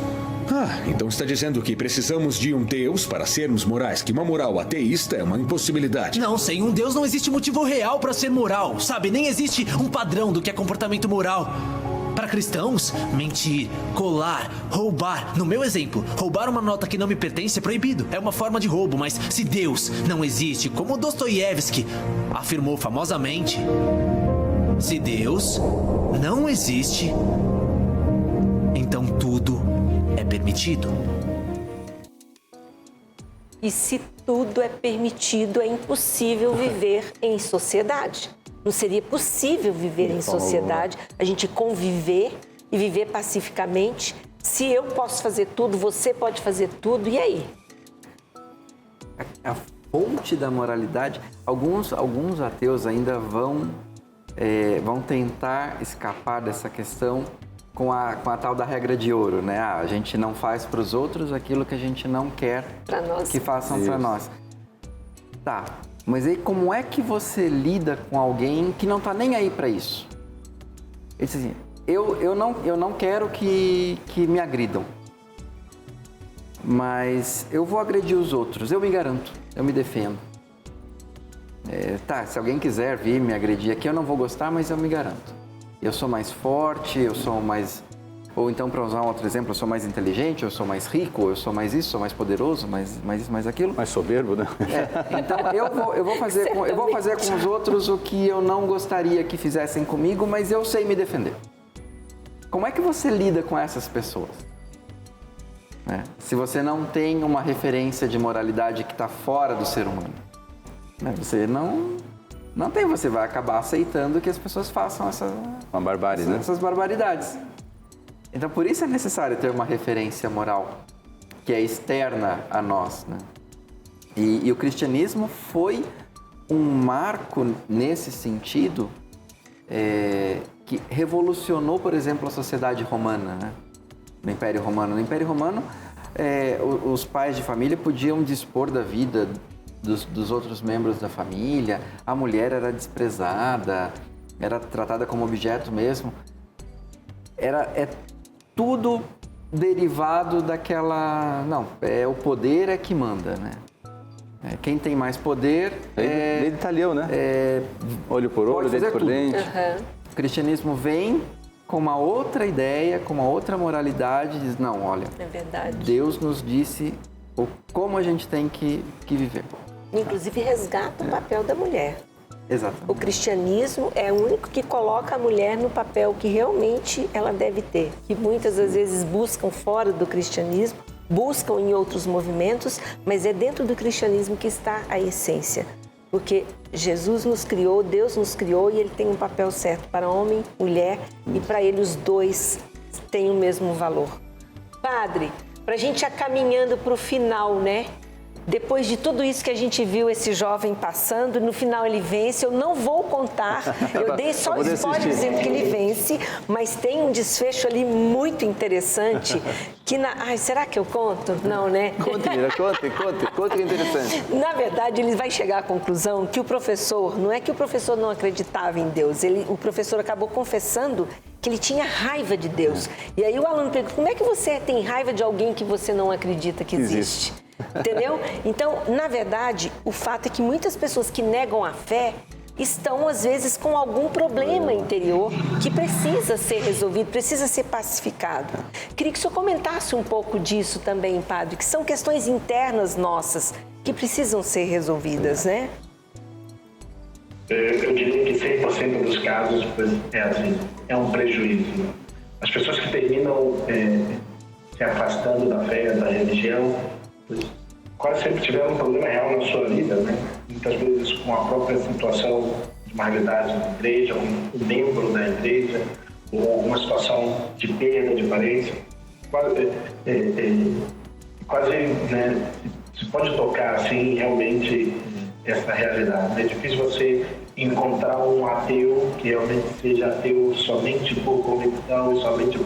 Então está dizendo que precisamos de um Deus para sermos morais, que uma moral ateísta é uma impossibilidade. Não, sem um Deus não existe motivo real para ser moral, sabe? Nem existe um padrão do que é comportamento moral. Para cristãos, mentir, colar, roubar. No meu exemplo, roubar uma nota que não me pertence é proibido. É uma forma de roubo, mas se Deus não existe, como Dostoiévski afirmou famosamente, se Deus não existe, então tudo é permitido. E se tudo é permitido, é impossível viver em sociedade. Não seria possível viver em sociedade, a gente conviver e viver pacificamente. Se eu posso fazer tudo, você pode fazer tudo, e aí? A fonte da moralidade, alguns ateus ainda vão tentar escapar dessa questão com a tal da regra de ouro, né? A gente não faz para os outros aquilo que a gente não quer que façam para nós. Tá. Mas aí como é que você lida com alguém que não está nem aí para isso? Ele diz assim, eu não quero que me agridam, mas eu vou agredir os outros, eu me garanto, eu me defendo. Se alguém quiser vir me agredir aqui, eu não vou gostar, mas eu me garanto. Eu sou mais forte, eu sou mais... Ou então, para usar um outro exemplo, eu sou mais inteligente, eu sou mais rico, eu sou mais isso, sou mais poderoso, mais isso, mais aquilo. Mais soberbo, né? Então, eu vou fazer com os outros o que eu não gostaria que fizessem comigo, mas eu sei me defender. Como é que você lida com essas pessoas? Se você não tem uma referência de moralidade que está fora do ser humano. Você não tem, você vai acabar aceitando que as pessoas façam essas barbaridades. Então, por isso é necessário ter uma referência moral que é externa a nós, né? E o cristianismo foi um marco nesse sentido que revolucionou, por exemplo, a sociedade romana, né? No Império Romano. No Império Romano, os pais de família podiam dispor da vida dos outros membros da família, a mulher era desprezada, era tratada como objeto mesmo. É tudo derivado daquela... Não, o poder é que manda, né? Quem tem mais poder... Lei de Talião, né? Olho por olho, dente por dente. Uhum. O cristianismo vem com uma outra ideia, com uma outra moralidade, diz, não, olha, é verdade. Deus nos disse como a gente tem que viver. Inclusive resgata o papel da mulher. Exatamente. O cristianismo é o único que coloca a mulher no papel que realmente ela deve ter. Que muitas das vezes buscam fora do cristianismo, buscam em outros movimentos, mas é dentro do cristianismo que está a essência. Porque Jesus nos criou, Deus nos criou e Ele tem um papel certo para homem, mulher e para Ele os dois têm o mesmo valor. Padre, para a gente ir caminhando para o final, né? Depois de tudo isso que a gente viu esse jovem passando, no final ele vence. Eu não vou contar, eu dei só spoiler dizendo que ele vence, mas tem um desfecho ali muito interessante. Será que eu conto? Não, né? Conte, Mira, conte que é interessante. Na verdade, ele vai chegar à conclusão que o professor, não é que o professor não acreditava em Deus, o professor acabou confessando que ele tinha raiva de Deus. E aí o aluno pergunta, como é que você tem raiva de alguém que você não acredita que existe? Entendeu? Então, na verdade, o fato é que muitas pessoas que negam a fé estão, às vezes, com algum problema interior que precisa ser resolvido, precisa ser pacificado. Queria que o senhor comentasse um pouco disso também, padre, que são questões internas nossas que precisam ser resolvidas, né? Eu diria que 100% dos casos, pois, é assim, é um prejuízo. As pessoas que terminam se afastando da fé, da religião, pois, quase sempre tiveram um problema real na sua vida, né? Muitas vezes com a própria situação de uma realidade da igreja, um membro da igreja, ou alguma situação de perda de parentes. Quase né, se pode tocar assim realmente essa realidade. É difícil você encontrar um ateu que realmente seja ateu somente por convicção e somente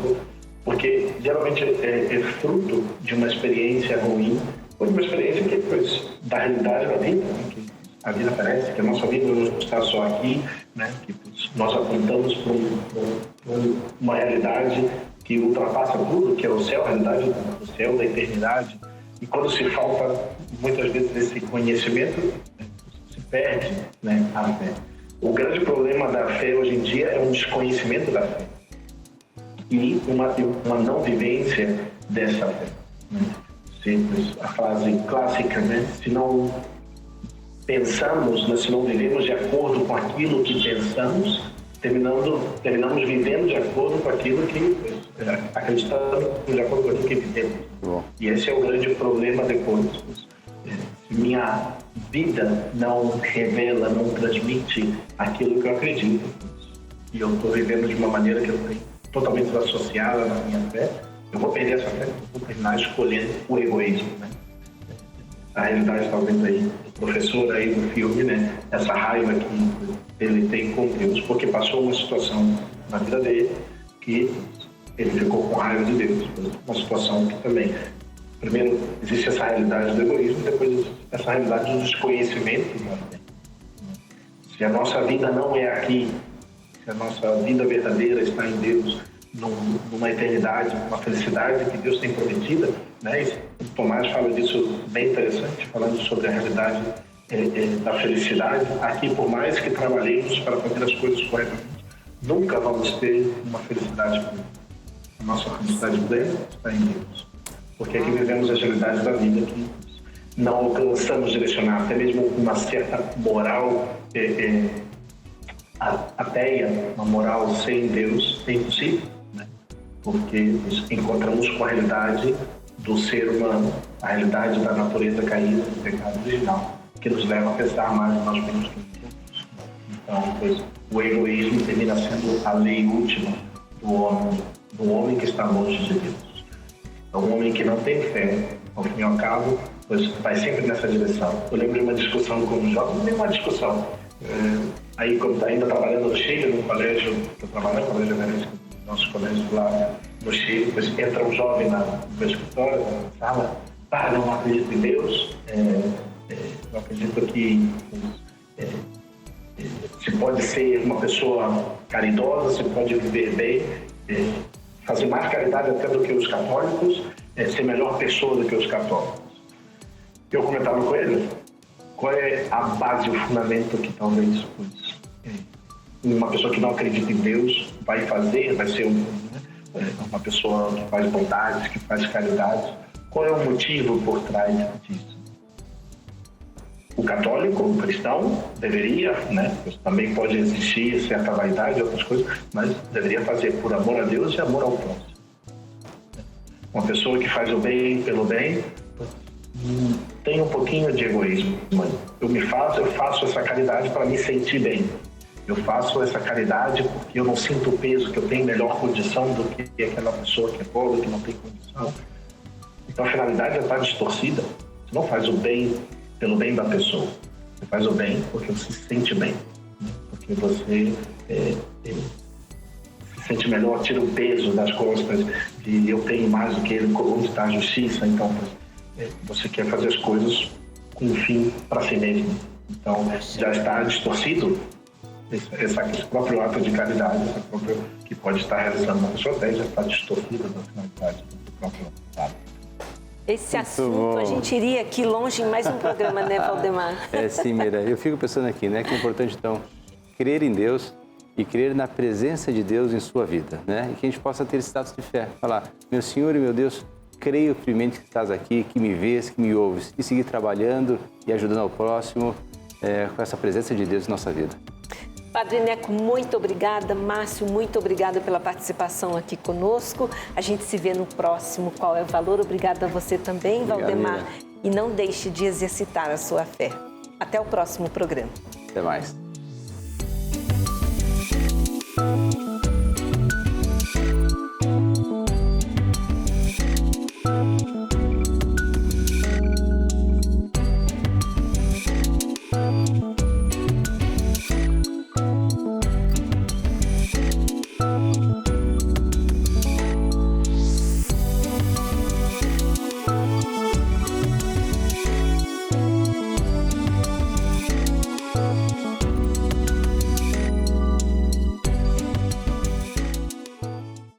porque geralmente é fruto de uma experiência ruim ou de uma experiência que pois, da realidade da vida, né, que a vida parece que a nossa vida não está só aqui, né, que nós apontamos para uma realidade que ultrapassa tudo, que é o céu, a realidade do céu, da eternidade. E quando se falta, muitas vezes, esse conhecimento, se perde, né, a fé. O grande problema da fé hoje em dia é um desconhecimento da fé e uma não vivência dessa fé. Né? Sempre a frase clássica, né? Se não pensamos, né, se não vivemos de acordo com aquilo que pensamos, terminamos vivendo de acordo com aquilo que acreditamos de acordo com aquilo que vivemos. E esse é o grande problema depois. Se minha vida não revela, não transmite aquilo que eu acredito, e eu estou vivendo de uma maneira que eu tenho totalmente desassociada na minha fé, eu vou perder essa fé, eu vou terminar escolhendo o egoísmo, né? A realidade talvez aí do professor aí do filme, né? Essa raiva que ele tem com Deus, porque passou uma situação na vida dele que ele ficou com raiva de Deus. Uma situação que também, primeiro, existe essa realidade do egoísmo, depois existe essa realidade do desconhecimento também. Se a nossa vida não é aqui, se a nossa vida verdadeira está em Deus, numa eternidade, uma felicidade que Deus tem prometida, né? E o Tomás fala disso bem interessante, falando sobre a realidade da felicidade. Aqui, por mais que trabalhemos para fazer as coisas corretamente, nunca vamos ter uma felicidade plena. A nossa felicidade plena está em Deus. Porque aqui vivemos as realidades da vida que não alcançamos direcionar, até mesmo uma certa moral ateia, uma moral sem Deus, é impossível, né? Porque encontramos com a realidade do ser humano, a realidade da natureza caída, do pecado original, que nos leva a pensar mais em nós mesmos que nos outros. Então, pois, o egoísmo termina sendo a lei última do homem que está longe de Deus. Então, um homem que não tem fé, ao fim e ao cabo, pois vai sempre nessa direção. Eu lembro de uma discussão com um jovem, nem uma discussão. Aí, quando ainda trabalhando no Chile, no colégio que eu trabalhei, no colégio Verense, nosso colégio lá no Chile, depois entra um jovem no meu escritório, na sala, não acredito em Deus, eu acredito que se pode ser uma pessoa caridosa, se pode viver bem, fazer mais caridade até do que os católicos, ser melhor pessoa do que os católicos. Eu comentava com ele, qual é a base, o fundamento que talvez uma pessoa que não acredita em Deus vai fazer, vai ser uma pessoa que faz bondades, que faz caridade. Qual é o motivo por trás disso? O católico, o cristão, deveria, né? Também pode existir certa vaidade e outras coisas, mas deveria fazer por amor a Deus e amor ao próximo. Uma pessoa que faz o bem pelo bem tem um pouquinho de egoísmo. Eu faço essa caridade para me sentir bem. Eu faço essa caridade porque eu não sinto o peso, que eu tenho melhor condição do que aquela pessoa que é pobre, que não tem condição. Então a finalidade já está distorcida. Você não faz o bem pelo bem da pessoa. Você faz o bem porque você se sente bem. Porque você se sente melhor, tira o peso das costas de eu tenho mais do que ele, onde está a justiça. Então você quer fazer as coisas com um fim para si mesmo. Então já está distorcido esse próprio ato de caridade, que pode estar realizando uma pessoa, até já está distorcida da finalidade do próprio ato. Esse assunto, a gente iria aqui longe em mais um programa, né, Valdemar? Sim, Meira. Eu fico pensando aqui, né, que é importante, então, crer em Deus e crer na presença de Deus em sua vida, né? E que a gente possa ter esse status de fé. Falar, meu Senhor e meu Deus, creio firmemente que estás aqui, que me vês, que me ouves, e seguir trabalhando e ajudando ao próximo com essa presença de Deus em nossa vida. Padre Neco, muito obrigada. Márcio, muito obrigada pela participação aqui conosco. A gente se vê no próximo Qual é o Valor? Obrigada a você também, Valdemar. Lívia. E não deixe de exercitar a sua fé. Até o próximo programa. Até mais.